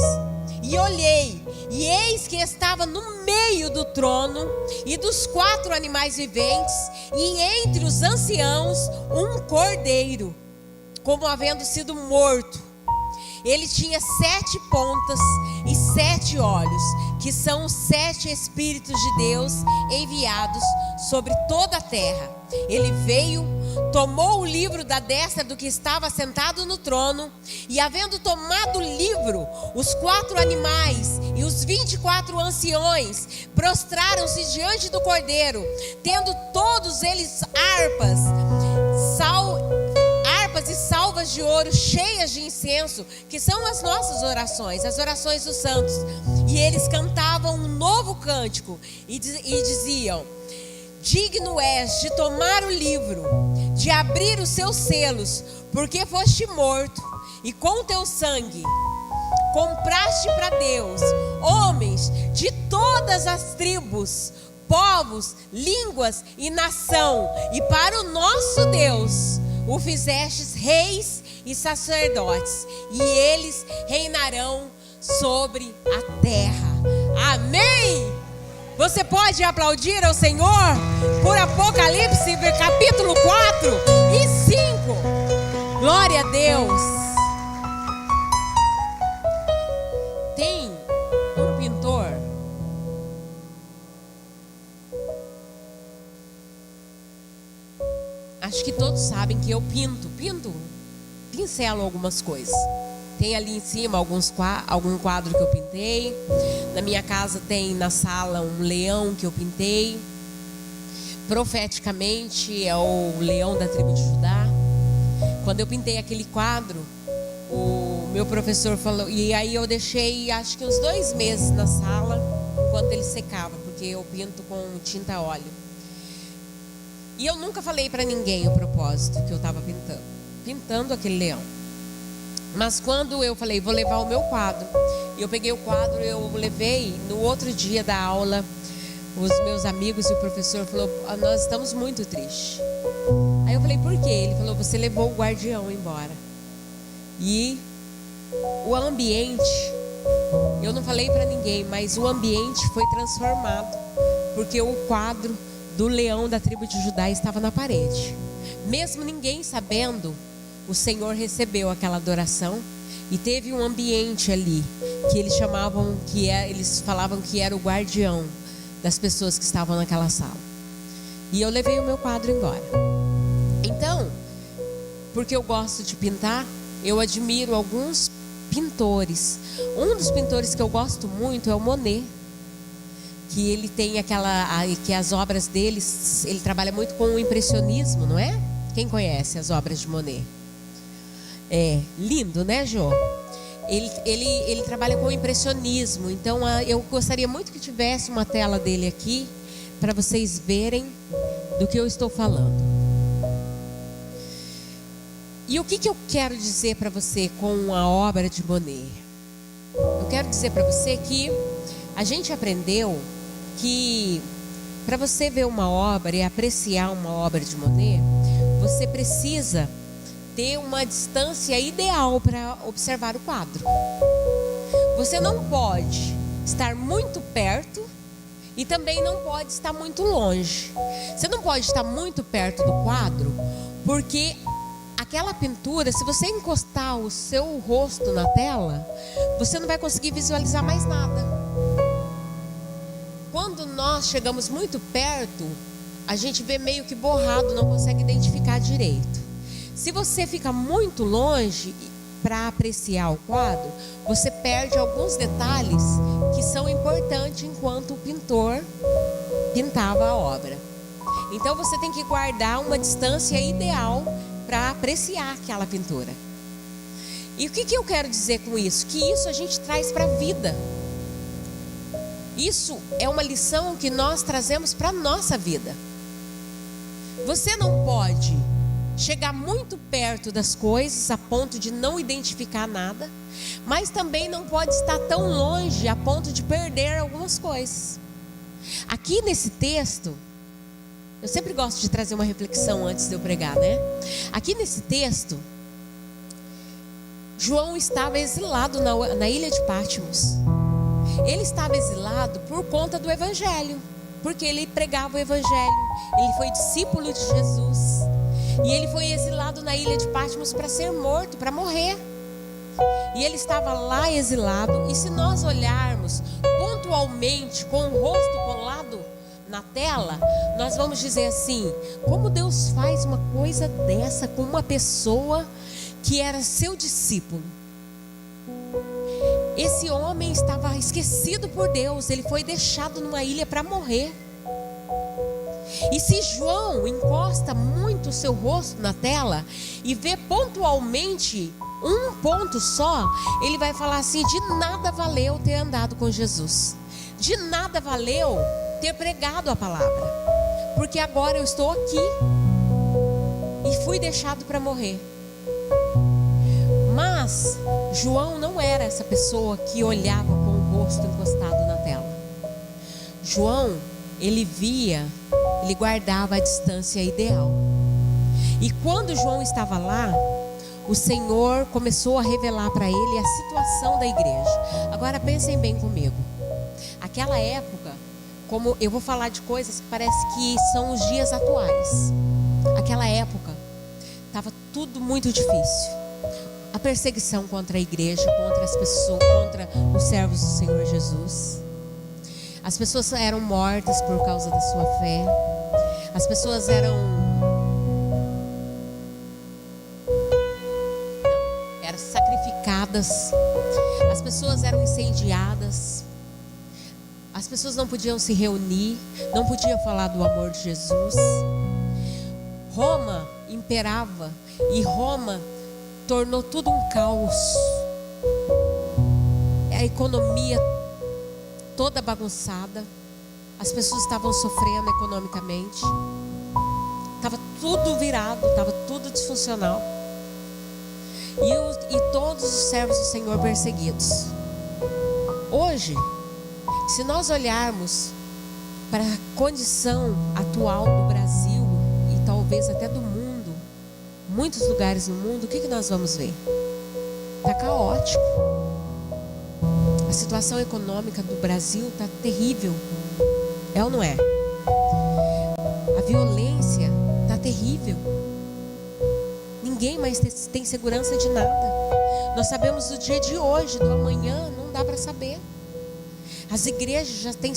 E olhei, e eis que estava no meio do trono e dos 4 animais viventes, e entre os anciãos um cordeiro, como havendo sido morto. Ele tinha 7 pontas e 7 olhos, que são os 7 Espíritos de Deus enviados sobre toda a terra. Ele veio, tomou o livro da destra do que estava sentado no trono, e havendo tomado o livro, os 4 animais e os 24 anciões prostraram-se diante do cordeiro, tendo todos eles harpas e salvas de ouro cheias de incenso, que são as nossas orações, as orações dos santos. E eles cantavam um novo cântico e diziam: Digno és de tomar o livro, de abrir os seus selos, porque foste morto, e com teu sangue compraste para Deus homens de todas as tribos, povos, línguas e nação, e para o nosso Deus o fizestes reis e sacerdotes, e eles reinarão sobre a terra. Amém? Você pode aplaudir ao Senhor por Apocalipse capítulo 4 e 5. Glória a Deus. Tem um pintor, acho que todos sabem que eu pincelo algumas coisas. Tem ali em cima algum quadro que eu pintei. Na minha casa tem na sala um leão que eu pintei. Profeticamente é o leão da tribo de Judá. Quando eu pintei aquele quadro, o meu professor falou, e aí eu deixei acho que uns 2 meses na sala enquanto ele secava, porque eu pinto com tinta a óleo. E eu nunca falei para ninguém o propósito que eu estava pintando aquele leão. Mas quando eu falei, vou levar o meu quadro, e eu peguei o quadro, eu levei, no outro dia da aula, os meus amigos e o professor falou, nós estamos muito tristes. Aí eu falei, por quê? Ele falou, você levou o guardião embora. E o ambiente, eu não falei para ninguém, mas o ambiente foi transformado, porque o quadro do leão da tribo de Judá estava na parede. Mesmo ninguém sabendo, o Senhor recebeu aquela adoração e teve um ambiente ali que eles chamavam, eles falavam que era o guardião das pessoas que estavam naquela sala. E eu levei o meu quadro embora. Então, porque eu gosto de pintar, eu admiro alguns pintores. Um dos pintores que eu gosto muito é o Monet, que ele tem que as obras dele, ele trabalha muito com o impressionismo, não é? Quem conhece as obras de Monet? É lindo, né, Jô? Ele trabalha com o impressionismo. Então eu gostaria muito que tivesse uma tela dele aqui, para vocês verem do que eu estou falando. E o que eu quero dizer para você com a obra de Monet? Eu quero dizer para você que a gente aprendeu que para você ver uma obra e apreciar uma obra de Monet, você precisa ter uma distância ideal para observar o quadro. Você não pode estar muito perto e também não pode estar muito longe. Você não pode estar muito perto do quadro, porque aquela pintura, se você encostar o seu rosto na tela, você não vai conseguir visualizar mais nada. Quando nós chegamos muito perto, a gente vê meio que borrado, não consegue identificar direito. Se você fica muito longe para apreciar o quadro, você perde alguns detalhes que são importantes enquanto o pintor pintava a obra. Então você tem que guardar uma distância ideal para apreciar aquela pintura. E o que eu quero dizer com isso? Que isso a gente traz para a vida. Isso é uma lição que nós trazemos para a nossa vida. Você não pode chegar muito perto das coisas a ponto de não identificar nada, mas também não pode estar tão longe a ponto de perder algumas coisas. Aqui nesse texto, eu sempre gosto de trazer uma reflexão antes de eu pregar, né? Aqui nesse texto, João estava exilado na ilha de Patmos. Ele estava exilado por conta do evangelho, porque ele pregava o evangelho, ele foi discípulo de Jesus. E ele foi exilado na ilha de Patmos para ser morto, para morrer. E ele estava lá exilado. E se nós olharmos pontualmente, com o rosto colado na tela, nós vamos dizer assim: como Deus faz uma coisa dessa com uma pessoa que era seu discípulo? Esse homem estava esquecido por Deus. Ele foi deixado numa ilha para morrer. E se João encosta muito o seu rosto na tela e vê pontualmente um ponto só, ele vai falar assim: de nada valeu ter andado com Jesus, de nada valeu ter pregado a palavra, porque agora eu estou aqui e fui deixado para morrer. Mas João não era essa pessoa que olhava com o rosto encostado na tela. João, ele via, ele guardava a distância ideal. E quando João estava lá, o Senhor começou a revelar para ele a situação da igreja. Agora pensem bem comigo. Aquela época, como eu vou falar de coisas que parece que são os dias atuais. Aquela época estava tudo muito difícil. A perseguição contra a igreja, contra as pessoas, contra os servos do Senhor Jesus. As pessoas eram mortas por causa da sua fé. As pessoas eram sacrificadas. As pessoas eram incendiadas. As pessoas não podiam se reunir, não podiam falar do amor de Jesus. Roma imperava e Roma tornou tudo um caos. A economia toda bagunçada. As pessoas estavam sofrendo economicamente. Estava tudo virado, estava tudo disfuncional. E todos os servos do Senhor perseguidos. Hoje, se nós olharmos para a condição atual do Brasil e talvez até do mundo, muitos lugares no mundo, o que nós vamos ver? Está caótico. A situação econômica do Brasil está terrível. É ou não é? A violência está terrível. Ninguém mais tem segurança de nada. Nós sabemos do dia de hoje, do amanhã, não dá para saber. As igrejas já têm...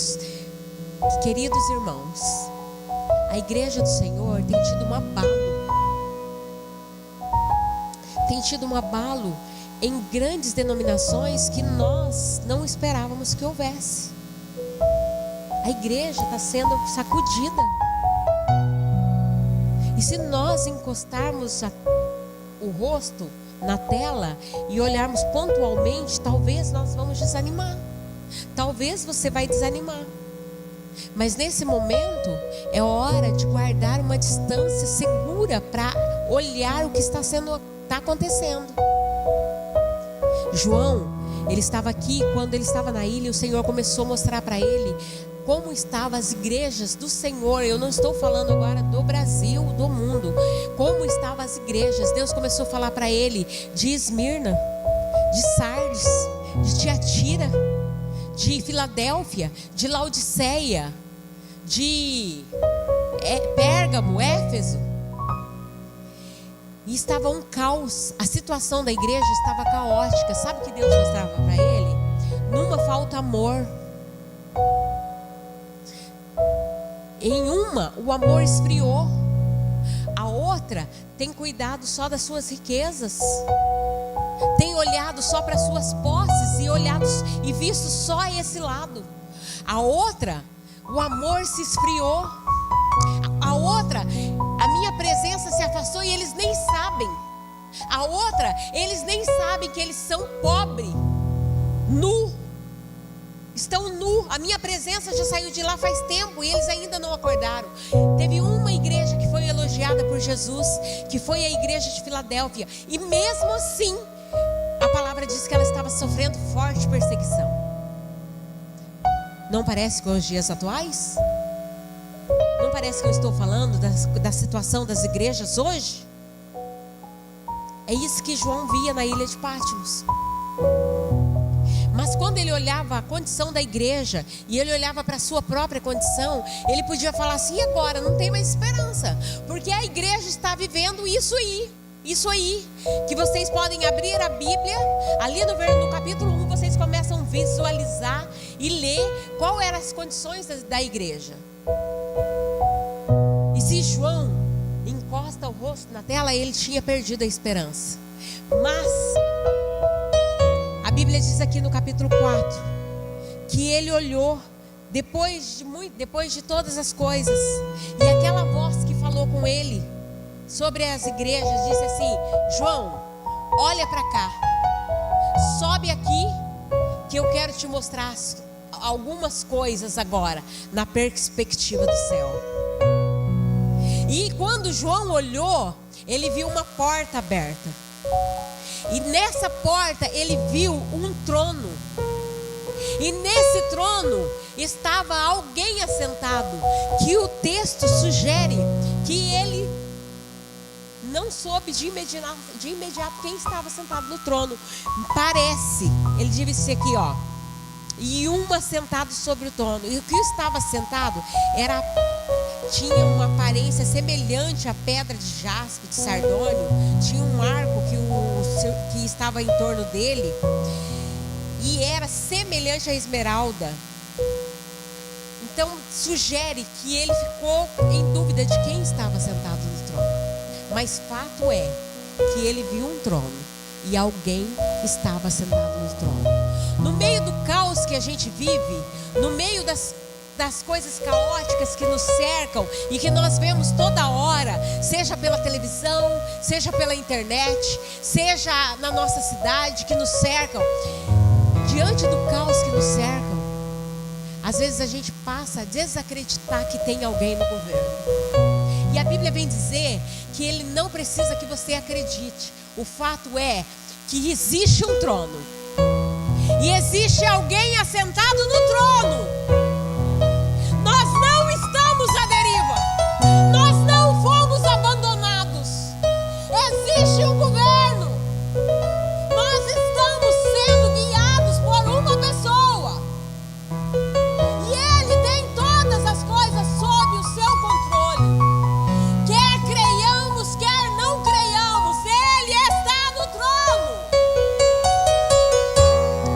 Queridos irmãos, a igreja do Senhor tem tido um abalo. Tem tido um abalo em grandes denominações que nós não esperávamos que houvesse. A igreja está sendo sacudida. E se nós encostarmos o rosto na tela e olharmos pontualmente, talvez nós vamos desanimar. Talvez você vai desanimar. Mas nesse momento é hora de guardar uma distância segura para olhar o que está acontecendo. João, ele estava aqui quando ele estava na ilha. O Senhor começou a mostrar para ele como estavam as igrejas do Senhor. Eu não estou falando agora do Brasil, do mundo. Como estavam as igrejas. Deus começou a falar para ele de Esmirna, de Sardes, de Tiatira, de Filadélfia, de Laodiceia, de Pérgamo, Éfeso. E estava um caos. A situação da igreja estava caótica. Sabe o que Deus mostrava para ele? Numa falta amor. Em uma, o amor esfriou. A outra tem cuidado só das suas riquezas, tem olhado só para suas posses e visto só esse lado. A outra, o amor se esfriou. A outra, a minha presença se afastou e eles nem sabem. A outra, eles nem sabem que eles são pobres, nu, estão nu. A minha presença já saiu de lá faz tempo e eles ainda não acordaram. Teve uma igreja que foi elogiada por Jesus, que foi a igreja de Filadélfia, e mesmo assim a palavra diz que ela estava sofrendo forte perseguição. Não parece com os dias atuais? Não parece que eu estou falando da situação das igrejas hoje? É isso que João via na ilha de Patmos. Mas quando ele olhava a condição da igreja e ele olhava para a sua própria condição, ele podia falar assim: e agora? Não tem mais esperança, porque a igreja está vivendo isso aí, que vocês podem abrir a Bíblia, ali no capítulo 1, vocês começam a visualizar e ler qual eram as condições da igreja. E se João encosta o rosto na tela, ele tinha perdido a esperança. Mas a Bíblia diz aqui no capítulo 4 que ele olhou depois de todas as coisas, e aquela voz que falou com ele sobre as igrejas disse assim: João, olha para cá, sobe aqui, que eu quero te mostrar algumas coisas agora na perspectiva do céu. E quando João olhou, ele viu uma porta aberta. E nessa porta ele viu um trono. E nesse trono estava alguém assentado, que o texto sugere que ele não soube de imediato quem estava sentado no trono. Parece, ele disse ser aqui, ó, e um assentado sobre o trono. E o que estava sentado tinha uma aparência semelhante à pedra de jaspe, de sardônio. Tinha um arco que estava em torno dele, e era semelhante à esmeralda. Então sugere que ele ficou em dúvida de quem estava sentado no trono. Mas fato é que ele viu um trono e alguém estava sentado no trono. No meio do caos que a gente vive, no meio das coisas caóticas que nos cercam e que nós vemos toda hora, seja pela televisão, seja pela internet, seja na nossa cidade, que nos cercam, diante do caos que nos cercam, às vezes a gente passa a desacreditar que tem alguém no governo. E a Bíblia Bíblia vem dizer que ele não precisa que você acredite. O fato é que existe um trono. E existe alguém assentado no trono. Nós não estamos à deriva. Nós não fomos abandonados. Existe um governo. Nós estamos sendo guiados por uma pessoa. E Ele tem todas as coisas sob o seu controle. Quer creiamos, quer não creiamos, Ele está no trono.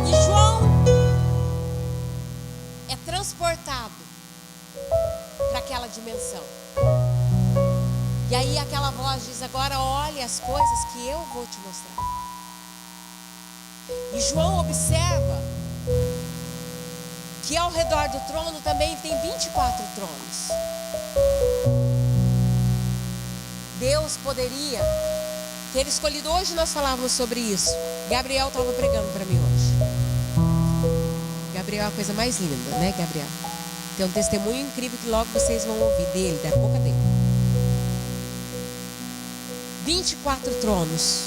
E João é transportado para aquela dimensão. E aí aquela voz diz: agora olhe as coisas que eu vou te mostrar. E João observa que ao redor do trono também tem 24 tronos. Deus poderia ter escolhido, hoje nós falávamos sobre isso. Gabriel estava pregando para mim hoje. Gabriel é a coisa mais linda, né, Gabriel? Tem um testemunho incrível que logo vocês vão ouvir dele, da boca dele. 24 tronos.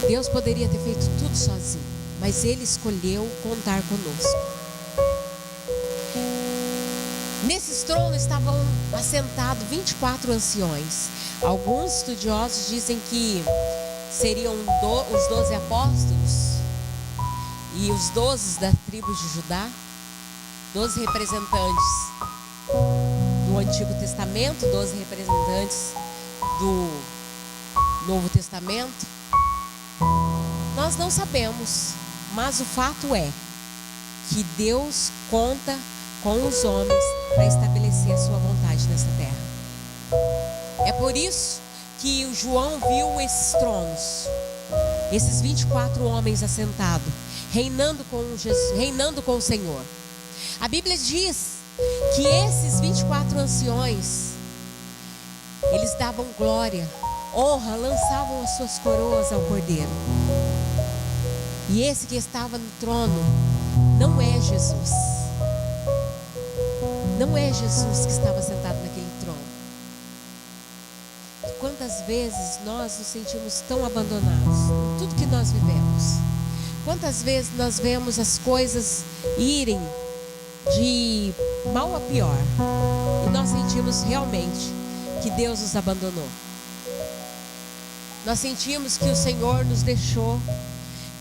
Deus poderia ter feito tudo sozinho, mas Ele escolheu contar conosco. Nesses tronos estavam assentados 24 anciões. Alguns estudiosos dizem que seriam os 12 apóstolos e os 12 da tribo de Judá, 12 representantes do Antigo Testamento, 12 representantes do Novo Testamento. Nós não sabemos, mas o fato é que Deus conta com os homens para estabelecer a sua vontade nessa terra. É por isso que o João viu esses tronos, esses 24 homens assentados, reinando com Jesus, reinando com o Senhor. A Bíblia diz que esses 24 anciões, eles davam glória, honra, lançavam as suas coroas ao Cordeiro. E esse que estava no trono não é Jesus. Não é Jesus que estava sentado naquele trono. Quantas vezes nós nos sentimos tão abandonados em tudo que nós vivemos? Quantas vezes nós vemos as coisas irem de mal a pior e nós sentimos realmente que Deus nos abandonou? Nós sentimos que o Senhor nos deixou,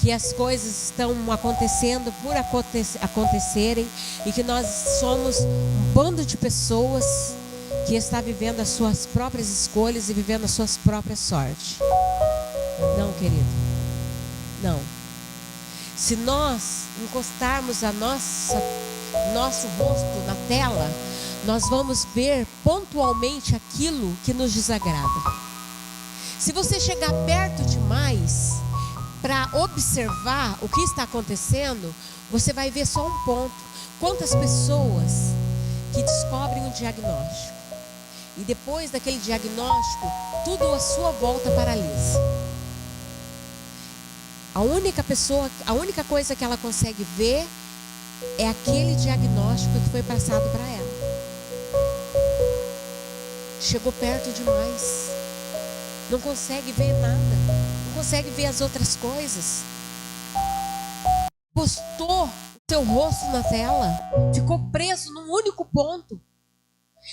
que as coisas estão acontecendo por acontecerem e que nós somos um bando de pessoas que está vivendo as suas próprias escolhas e vivendo as suas próprias sortes. Não, querido, não. Se nós encostarmos nosso rosto na tela, nós vamos ver pontualmente aquilo que nos desagrada. Se você chegar perto demais para observar o que está acontecendo, você vai ver só um ponto. Quantas pessoas que descobrem um diagnóstico e depois daquele diagnóstico, tudo à sua volta paralisa. A única coisa que ela consegue ver é aquele diagnóstico que foi passado para ela. Chegou perto demais, não consegue ver nada, não consegue ver as outras coisas. Postou o seu rosto na tela, ficou preso num único ponto.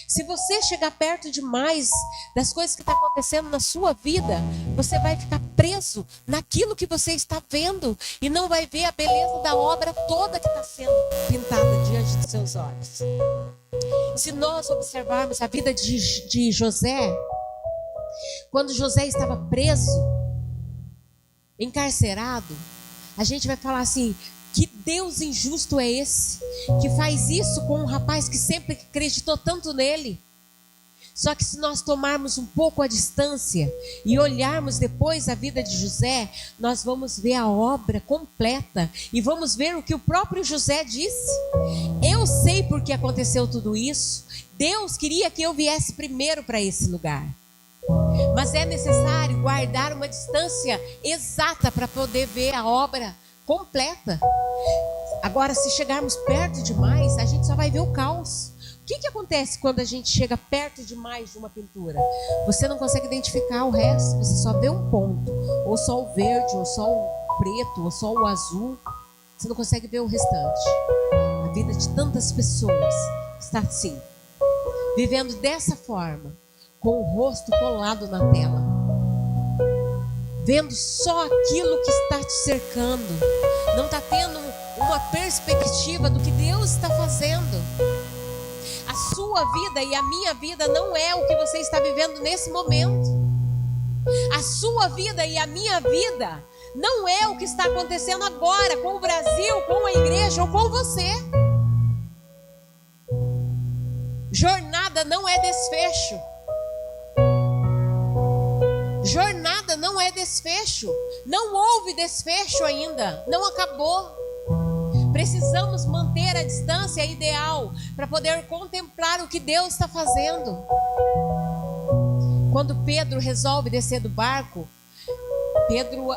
Se você chegar perto demais das coisas que estão acontecendo na sua vida, você vai ficar preso naquilo que você está vendo e não vai ver a beleza da obra toda que está sendo pintada diante dos seus olhos. Se nós observarmos a vida de José, quando José estava preso, encarcerado, a gente vai falar assim: que Deus injusto é esse, que faz isso com um rapaz que sempre acreditou tanto nele? Só que se nós tomarmos um pouco a distância e olharmos depois a vida de José, nós vamos ver a obra completa e vamos ver o que o próprio José disse. Eu sei por que aconteceu tudo isso. Deus queria que eu viesse primeiro para esse lugar. Mas é necessário guardar uma distância exata para poder ver a obra completa. Agora, se chegarmos perto demais, a gente só vai ver o caos. que acontece quando a gente chega perto demais de uma pintura? Você não consegue identificar o resto, você só vê um ponto, ou só o verde, ou só o preto, ou só o azul. Você não consegue ver o restante. A vida de tantas pessoas está assim, vivendo dessa forma, com o rosto colado na tela, vendo só aquilo que está te cercando, não está tendo uma perspectiva do que Deus está fazendo. A sua vida e a minha vida não é o que você está vivendo nesse momento. A sua vida e a minha vida não é o que está acontecendo agora com o Brasil, com a igreja ou com você. Jornada não é desfecho. Jornada não é desfecho. Não houve desfecho ainda. Não acabou. Precisamos manter a distância ideal para poder contemplar o que Deus está fazendo. Quando Pedro resolve descer do barco, Pedro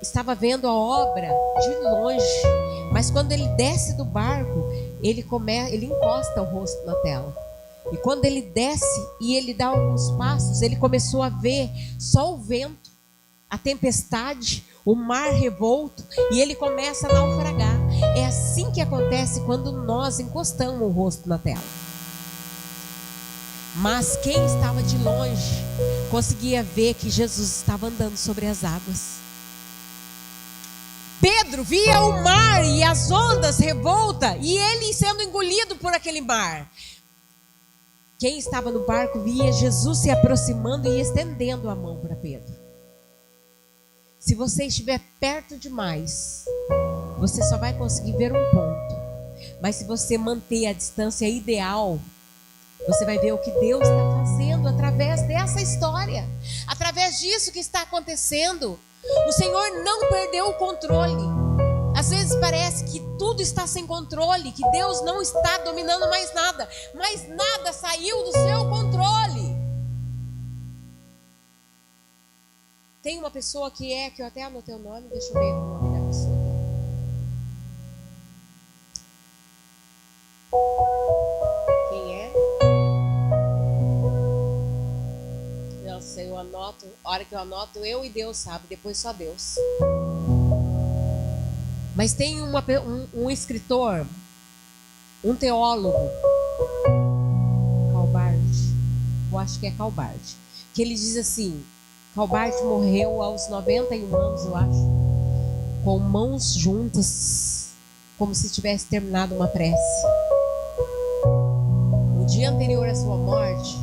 estava vendo a obra de longe, mas quando ele desce do barco, ele encosta o rosto na tela. E quando ele desce e ele dá alguns passos, ele começou a ver só o vento, a tempestade, o mar revolto, e ele começa a naufragar. É assim que acontece quando nós encostamos o rosto na tela. Mas quem estava de longe conseguia ver que Jesus estava andando sobre as águas. Pedro via o mar e as ondas revoltas e ele sendo engolido por aquele mar. Quem estava no barco via Jesus se aproximando e estendendo a mão para Pedro. Se você estiver perto demais, você só vai conseguir ver um ponto. Mas se você manter a distância ideal, você vai ver o que Deus está fazendo através dessa história. Através disso que está acontecendo. O Senhor não perdeu o controle. Às vezes parece que tudo está sem controle, que Deus não está dominando mais nada. Mas nada saiu do seu controle. Tem uma pessoa que eu até anotei o nome, deixa eu ver o nome da pessoa. Quem é? Nossa, eu anoto, a hora que eu anoto, eu e Deus sabe, depois só Deus. Mas tem um escritor, um teólogo, Calbart, eu acho que é Calbart, que ele diz assim, Calbart morreu aos 91 anos, eu acho, com mãos juntas, como se tivesse terminado uma prece. O dia anterior à sua morte,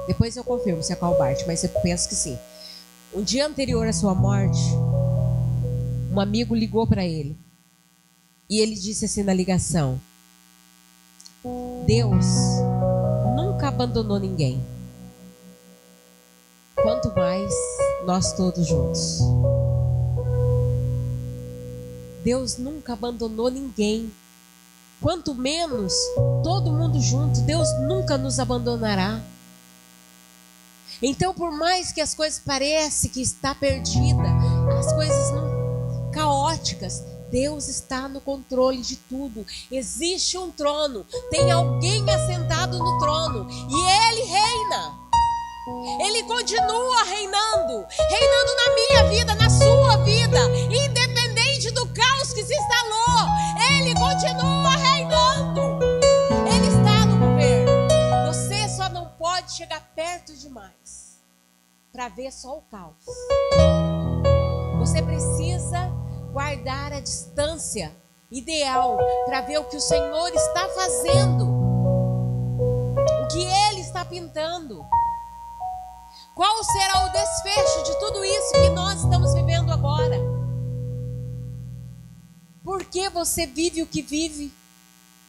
depois eu confirmo se é Calbart, mas eu penso que sim. O dia anterior à sua morte, um amigo ligou para ele e ele disse assim na ligação: Deus nunca abandonou ninguém, quanto mais nós todos juntos. Deus nunca abandonou ninguém, quanto menos todo mundo junto. Deus nunca nos abandonará. Então, por mais que as coisas pareçam que está perdida, as coisas não caóticas, Deus está no controle de tudo. Existe um trono, tem alguém assentado no trono e Ele reina. Ele continua reinando na minha vida, na sua vida, independente do caos que se instalou. Ele continua reinando. Ele está no governo. Você só não pode chegar perto demais para ver só o caos. Você precisa guardar a distância ideal para ver o que o Senhor está fazendo, o que Ele está pintando. Qual será o desfecho de tudo isso que nós estamos vivendo agora? Por que você vive o que vive?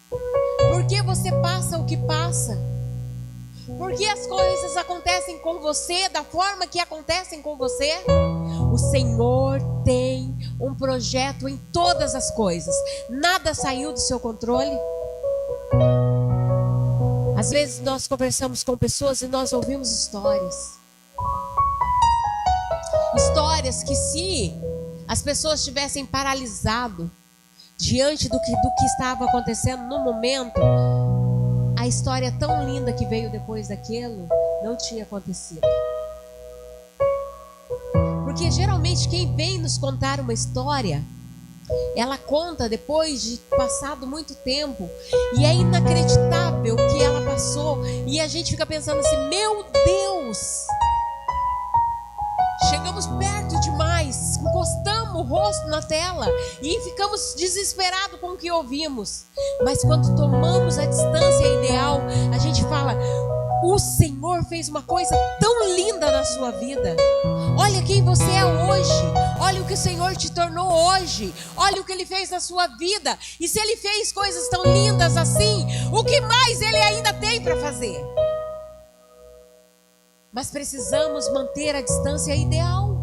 Por que você passa o que passa? Por que as coisas acontecem com você da forma que acontecem com você? O Senhor tem um projeto em todas as coisas. Nada saiu do seu controle. Às vezes nós conversamos com pessoas e nós ouvimos histórias. Histórias que, se as pessoas tivessem paralisado diante do que estava acontecendo no momento, a história tão linda que veio depois daquilo não tinha acontecido. Porque geralmente quem vem nos contar uma história, ela conta depois de passado muito tempo, e é inacreditável o que ela passou, e a gente fica pensando assim: meu Deus, chegamos perto demais, encostamos o rosto na tela e ficamos desesperados com o que ouvimos. Mas quando tomamos a distância ideal, a gente fala: o Senhor fez uma coisa tão linda na sua vida. Olha quem você é hoje. Olha o que o Senhor te tornou hoje. Olha o que Ele fez na sua vida. E se Ele fez coisas tão lindas assim, o que mais Ele ainda tem para fazer? Mas precisamos manter a distância ideal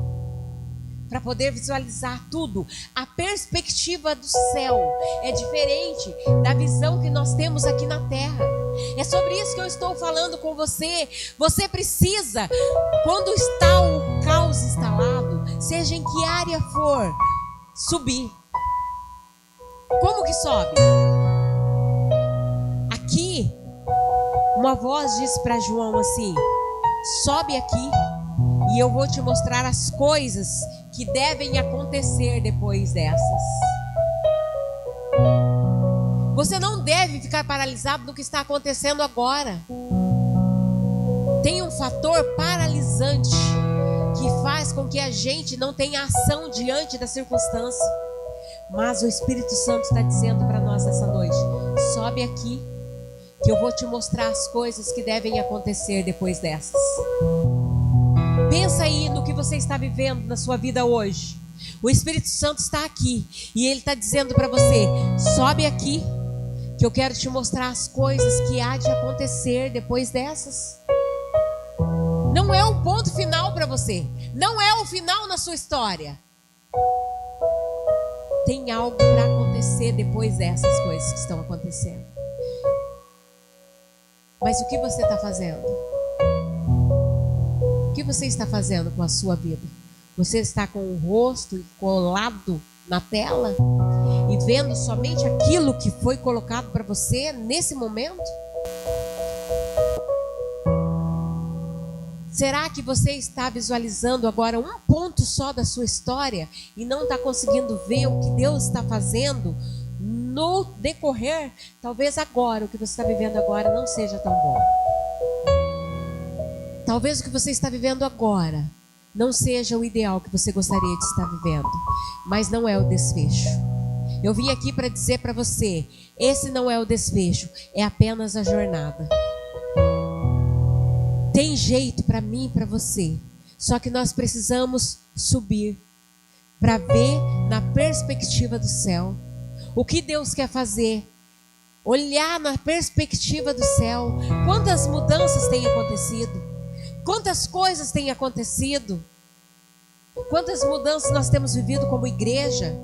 para poder visualizar tudo. A perspectiva do céu é diferente da visão que nós temos aqui na terra. É sobre isso que eu estou falando com você. Você precisa, quando está o caos instalado, seja em que área for, subir. Como que sobe? Aqui, uma voz disse para João assim: sobe aqui e eu vou te mostrar as coisas que devem acontecer depois dessas. Você não deve ficar paralisado do que está acontecendo agora. Tem um fator paralisante que faz com que a gente não tenha ação diante da circunstância. Mas o Espírito Santo está dizendo para nós essa noite: sobe aqui, que eu vou te mostrar as coisas que devem acontecer depois dessas. Pensa aí no que você está vivendo na sua vida hoje. O Espírito Santo está aqui e Ele está dizendo para você: sobe aqui, que eu quero te mostrar as coisas que há de acontecer depois dessas. Não é o ponto final para você. Não é o final na sua história. Tem algo para acontecer depois dessas coisas que estão acontecendo. Mas o que você está fazendo? O que você está fazendo com a sua vida? Você está com o rosto colado na tela e vendo somente aquilo que foi colocado para você nesse momento? Será que você está visualizando agora um ponto só da sua história e não está conseguindo ver o que Deus está fazendo no decorrer? Talvez agora, o que você está vivendo agora não seja tão bom. Talvez o que você está vivendo agora não seja o ideal que você gostaria de estar vivendo, mas não é o desfecho. Eu vim aqui para dizer para você: esse não é o desfecho, é apenas a jornada. Tem jeito para mim e para você, só que nós precisamos subir para ver na perspectiva do céu o que Deus quer fazer. Olhar na perspectiva do céu. Quantas mudanças têm acontecido? Quantas coisas têm acontecido? Quantas mudanças nós temos vivido como igreja?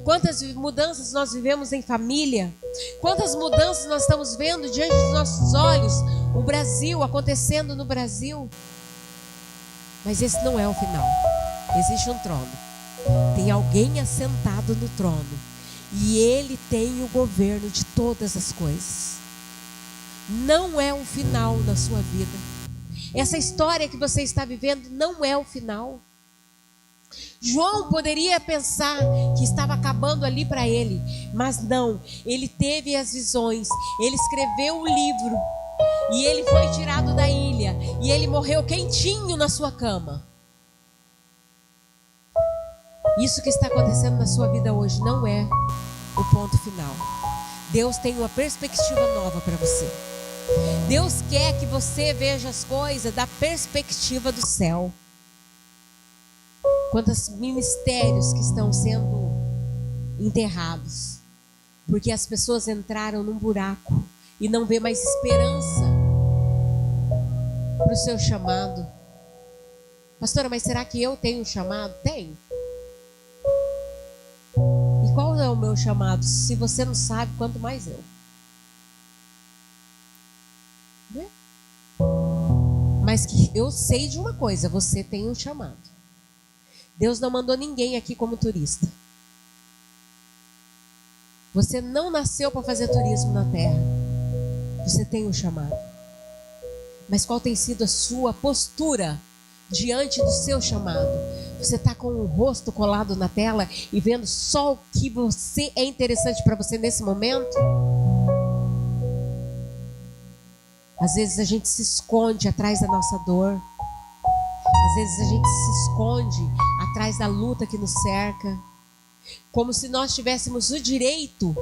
Quantas mudanças nós vivemos em família? Quantas mudanças nós estamos vendo diante dos nossos olhos? O Brasil, acontecendo no Brasil. Mas esse não é o final. Existe um trono. Tem alguém assentado no trono. E Ele tem o governo de todas as coisas. Não é um final na sua vida. Essa história que você está vivendo não é o final. João poderia pensar que estava acabando ali para ele, mas não. Ele teve as visões, ele escreveu o livro e ele foi tirado da ilha e ele morreu quentinho na sua cama. Isso que está acontecendo na sua vida hoje não é o ponto final. Deus tem uma perspectiva nova para você. Deus quer que você veja as coisas da perspectiva do céu. Quantos ministérios que estão sendo enterrados, porque as pessoas entraram num buraco e não vê mais esperança para o seu chamado. Pastora, mas será que eu tenho um chamado? Tenho. E qual é o meu chamado? Se você não sabe, quanto mais eu. Né? Mas que eu sei de uma coisa: você tem um chamado. Deus não mandou ninguém aqui como turista. Você não nasceu para fazer turismo na terra. Você tem um chamado. Mas qual tem sido a sua postura diante do seu chamado? Você está com o rosto colado na tela e vendo só o que você é interessante para você nesse momento? Às vezes a gente se esconde atrás da nossa dor. Às vezes a gente se esconde atrás da luta que nos cerca. Como se nós tivéssemos o direito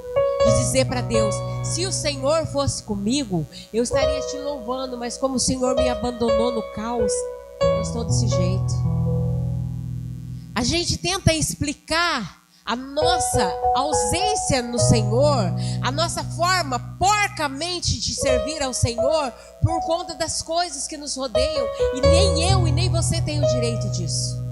de dizer para Deus: se o Senhor fosse comigo, eu estaria te louvando, mas como o Senhor me abandonou no caos, eu estou desse jeito. A gente tenta explicar a nossa ausência no Senhor, a nossa forma porcamente de servir ao Senhor, por conta das coisas que nos rodeiam, e nem eu e nem você tem o direito disso.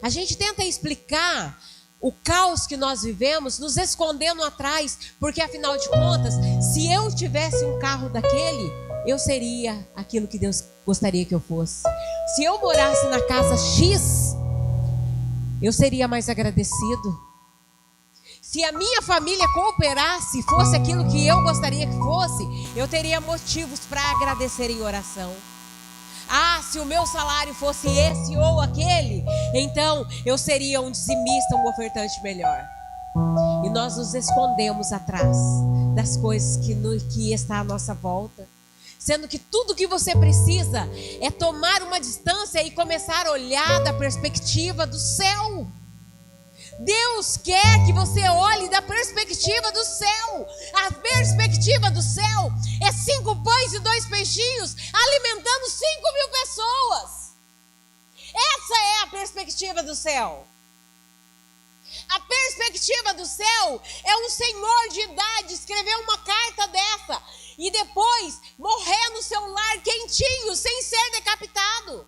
A gente tenta explicar o caos que nós vivemos, nos escondendo atrás, porque afinal de contas, se eu tivesse um carro daquele, eu seria aquilo que Deus gostaria que eu fosse. Se eu morasse na casa X, eu seria mais agradecido. Se a minha família cooperasse, fosse aquilo que eu gostaria que fosse, eu teria motivos para agradecer em oração. Ah, se o meu salário fosse esse ou aquele, então eu seria um dizimista, um ofertante melhor. E nós nos escondemos atrás das coisas que está à nossa volta, sendo que tudo que você precisa é tomar uma distância e começar a olhar da perspectiva do céu. Deus quer que você olhe da perspectiva do céu. A perspectiva do céu é 5 pães e 2 peixinhos alimentando 5.000 pessoas. Essa é a perspectiva do céu. A perspectiva do céu é um senhor de idade escrever uma carta dessa e depois morrer no seu lar quentinho, sem ser decapitado.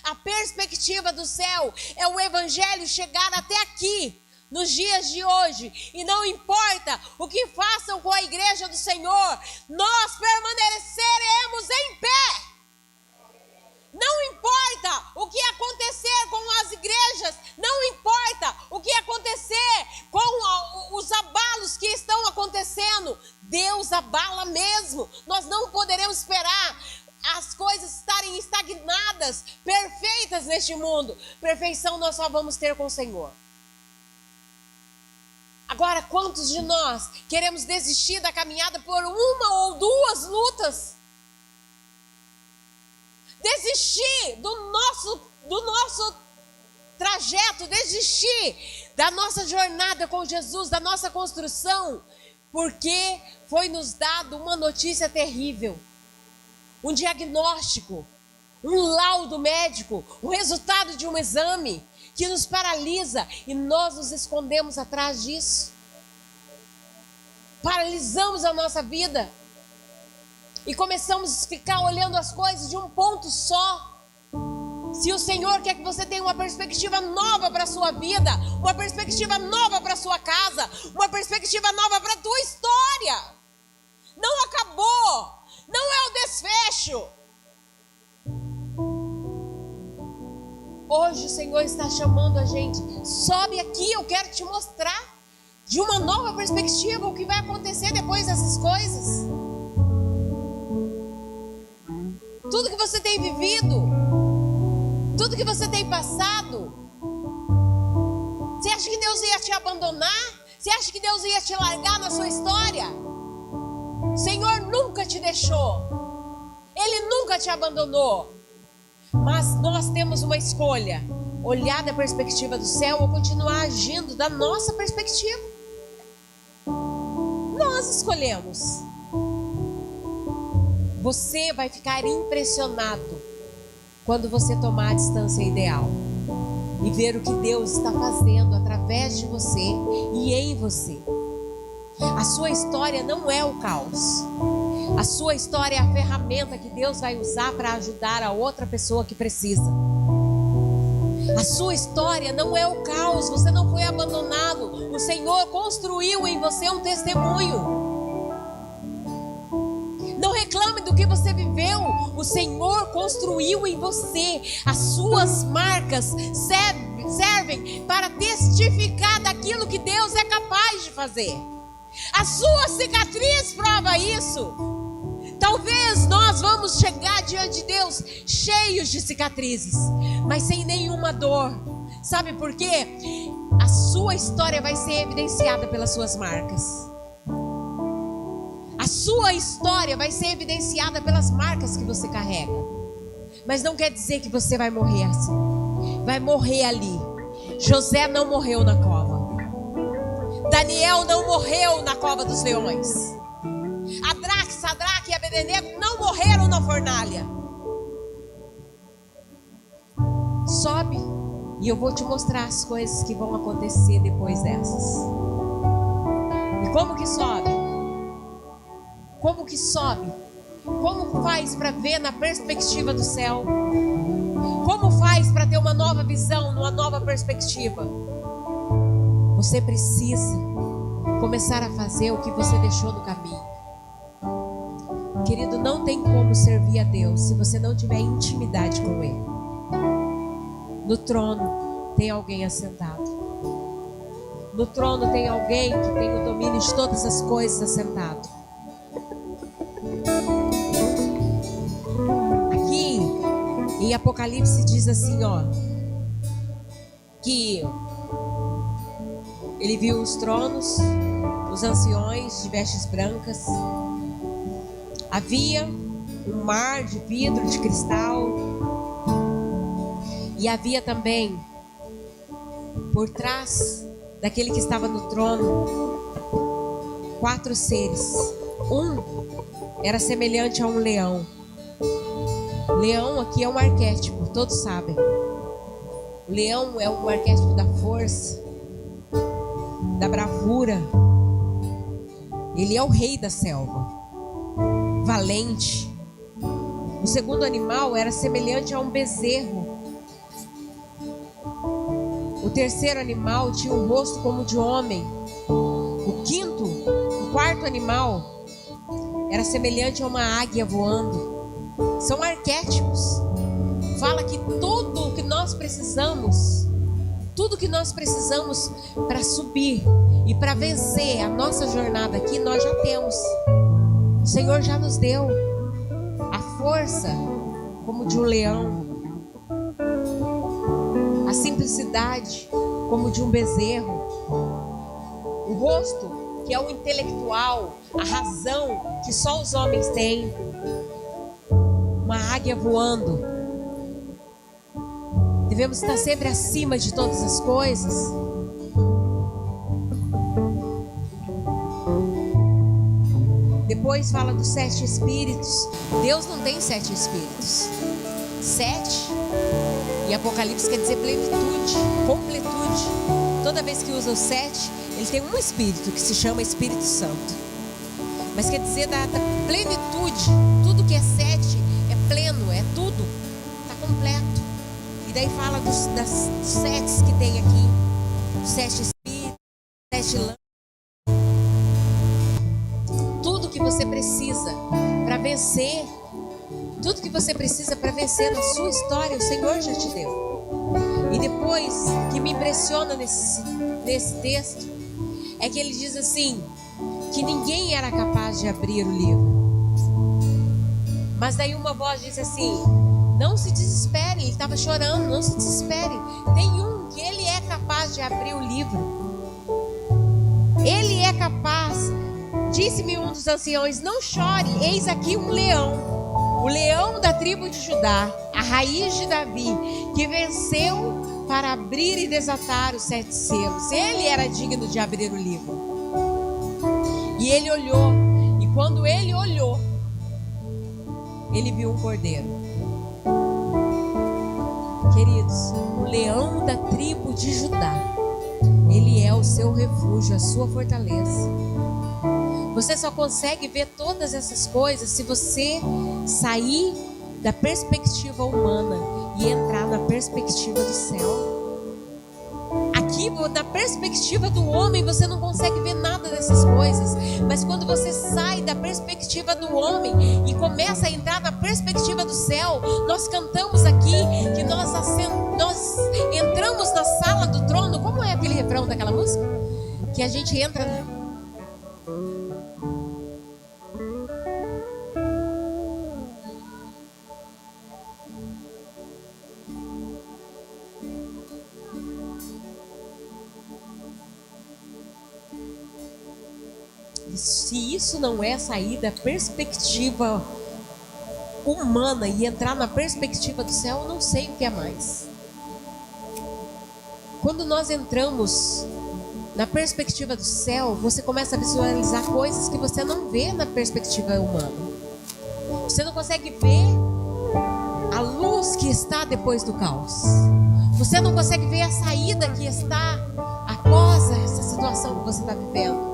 A perspectiva do céu é o evangelho chegar até aqui, nos dias de hoje. E não importa o que façam com a igreja do Senhor, nós permaneceremos em pé. Não importa o que acontecer com as igrejas, não importa o que acontecer com os abalos que estão acontecendo, Deus abala mesmo. Nós não poderemos esperar as coisas estarem estagnadas, perfeitas neste mundo. Perfeição nós só vamos ter com o Senhor. Agora, quantos de nós queremos desistir da caminhada por 1 ou 2 lutas? Desistir do nosso trajeto, desistir da nossa jornada com Jesus, da nossa construção, porque foi nos dado uma notícia terrível. Um diagnóstico, um laudo médico, o resultado de um exame que nos paralisa e nós nos escondemos atrás disso. Paralisamos a nossa vida e começamos a ficar olhando as coisas de um ponto só. Se o Senhor quer que você tenha uma perspectiva nova para a sua vida, uma perspectiva nova para a sua casa, uma perspectiva nova para a tua história, não acabou. Não é o desfecho. Hoje o Senhor está chamando a gente. Sobe aqui, eu quero te mostrar de uma nova perspectiva o que vai acontecer depois dessas coisas. Tudo que você tem vivido, tudo que você tem passado, você acha que Deus ia te abandonar? Você acha que Deus ia te largar na sua história? O Senhor nunca te deixou, Ele nunca te abandonou, mas nós temos uma escolha: olhar da perspectiva do céu ou continuar agindo da nossa perspectiva. Nós escolhemos. Você vai ficar impressionado quando você tomar a distância ideal e ver o que Deus está fazendo através de você e em você. A sua história não é o caos. A sua história é a ferramenta que Deus vai usar para ajudar a outra pessoa que precisa. A sua história não é o caos. Você não foi abandonado. O Senhor construiu em você um testemunho. Não reclame do que você viveu. O Senhor construiu em você. As suas marcas servem para testificar daquilo que Deus é capaz de fazer. A sua cicatriz prova isso. Talvez nós vamos chegar diante de Deus cheios de cicatrizes, mas sem nenhuma dor. Sabe por quê? A sua história vai ser evidenciada pelas suas marcas. A sua história vai ser evidenciada pelas marcas que você carrega. Mas não quer dizer que você vai morrer assim. Vai morrer ali. José não morreu na cova. Daniel não morreu na cova dos leões. Adraque, Sadraque e Abednego não morreram na fornalha. Sobe e eu vou te mostrar as coisas que vão acontecer depois dessas. E como que sobe? Como que sobe? Como faz para ver na perspectiva do céu? Como faz para ter uma nova visão, uma nova perspectiva? Você precisa começar a fazer o que você deixou no caminho. Querido, não tem como servir a Deus se você não tiver intimidade com Ele. No trono tem alguém assentado. No trono tem alguém que tem o domínio de todas as coisas assentado. Aqui em Apocalipse diz assim, ó, que ele viu os tronos, os anciões de vestes brancas. Havia um mar de vidro, de cristal. E havia também, por trás daquele que estava no trono, 4 seres. Um era semelhante a um leão. Leão aqui é um arquétipo, todos sabem. O leão é um arquétipo da força, da bravura. Ele é o rei da selva, valente. O segundo animal era semelhante a um bezerro. O terceiro animal tinha um rosto como de homem. O quarto animal era semelhante a uma águia voando. São arquétipos. Fala que tudo o que nós precisamos, para subir e para vencer a nossa jornada aqui, nós já temos. O Senhor já nos deu a força como de um leão, a simplicidade como de um bezerro, o rosto que é o intelectual, a razão que só os homens têm, uma águia voando. Devemos estar sempre acima de todas as coisas. Depois fala dos 7 espíritos. Deus não tem 7 espíritos. 7 em Apocalipse quer dizer plenitude, completude. Toda vez que usa o 7, ele tem um espírito que se chama Espírito Santo. Mas quer dizer da plenitude. Tudo que é 7 é pleno, é tudo, está completo. E daí fala dos 7 que tem aqui, os 7 espíritos, 7 lâmpadas. Tudo que você precisa para vencer, tudo que você precisa para vencer na sua história, o Senhor já te deu. E depois, que me impressiona nesse texto, é que ele diz assim, que ninguém era capaz de abrir o livro. Mas daí uma voz diz assim, não se desesperem, ele estava chorando, não se desesperem. Tem um que ele é capaz de abrir o livro. Ele é capaz. Disse-me um dos anciões, não chore, eis aqui um leão. O leão da tribo de Judá, a raiz de Davi, que venceu para abrir e desatar os 7 selos. Ele era digno de abrir o livro. E ele olhou, e quando ele olhou, ele viu um cordeiro. Queridos, o leão da tribo de Judá, ele é o seu refúgio, a sua fortaleza. Você só consegue ver todas essas coisas se você sair da perspectiva humana e entrar na perspectiva do céu. Aqui, na perspectiva do homem, você não consegue ver nada dessas coisas. Mas quando você sai da perspectiva do homem e começa a entrar na perspectiva do céu, nós cantamos aqui que nós entramos na sala do trono. Como é aquele refrão daquela música? Que a gente entra Se isso não é sair da perspectiva humana e entrar na perspectiva do céu, eu não sei o que é mais. Quando nós entramos na perspectiva do céu, você começa a visualizar coisas que você não vê na perspectiva humana. Você não consegue ver a luz que está depois do caos. Você não consegue ver a saída que está após essa situação que você está vivendo.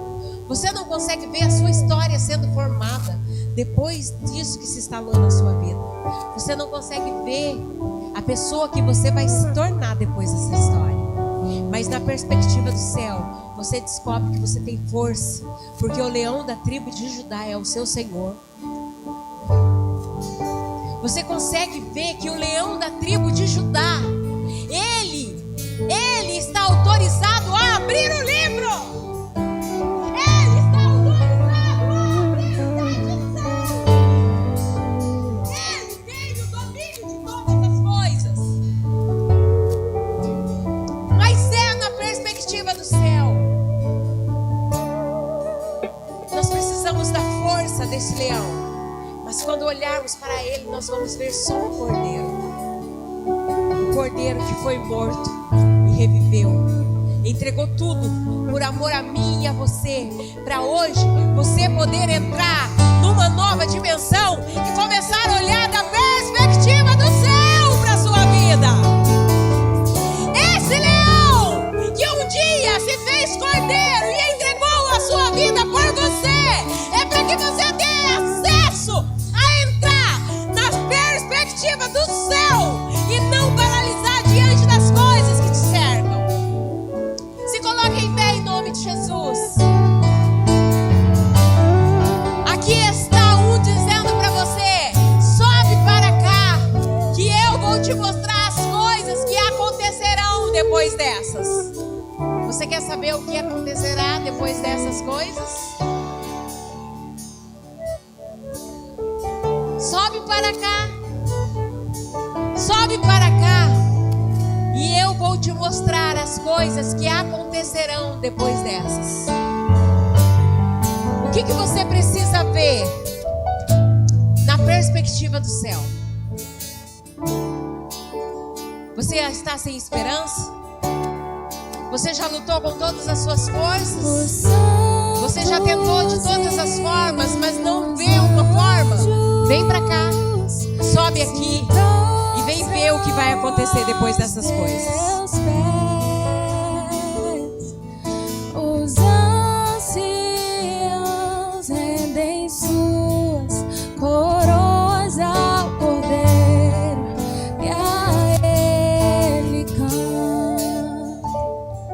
Você não consegue ver a sua história sendo formada depois disso que se instalou na sua vida. Você não consegue ver a pessoa que você vai se tornar depois dessa história. Mas na perspectiva do céu, você descobre que você tem força, porque o leão da tribo de Judá é o seu Senhor. Você consegue ver que o leão da tribo de Judá, ele está autorizado a abrir o livro. Ele está autorizado a abrir o livro. Ele tem o domínio de todas as coisas. Mas é na perspectiva do céu. Nós precisamos da força desse leão. Mas quando olharmos para ele, nós vamos ver só um cordeiro. Um cordeiro que foi morto e reviveu. Entregou tudo por amor a mim e a você. Para hoje, você poder entrar numa nova dimensão e começar a olhar da perspectiva do céu para a sua vida. Esse leão que um dia se fez cordeiro e entregou a sua vida por você, é para que você tenha acesso a entrar na perspectiva do céu e não paralisar diante das coisas que te cercam. Se coloque em pé em nome de Jesus. Aqui está um dizendo para você: sobe para cá, que eu vou te mostrar as coisas que acontecerão depois dessas. Você quer saber o que acontecerá depois dessas coisas? Sobe para cá. Sobe para cá. E eu vou te mostrar as coisas que acontecerão depois dessas. O que você precisa ver na perspectiva do céu? Você está sem esperança? Você já lutou com todas as suas forças? Você já tentou de todas as formas, mas não vê uma forma? Vem pra cá, sobe aqui e vem ver o que vai acontecer depois dessas coisas.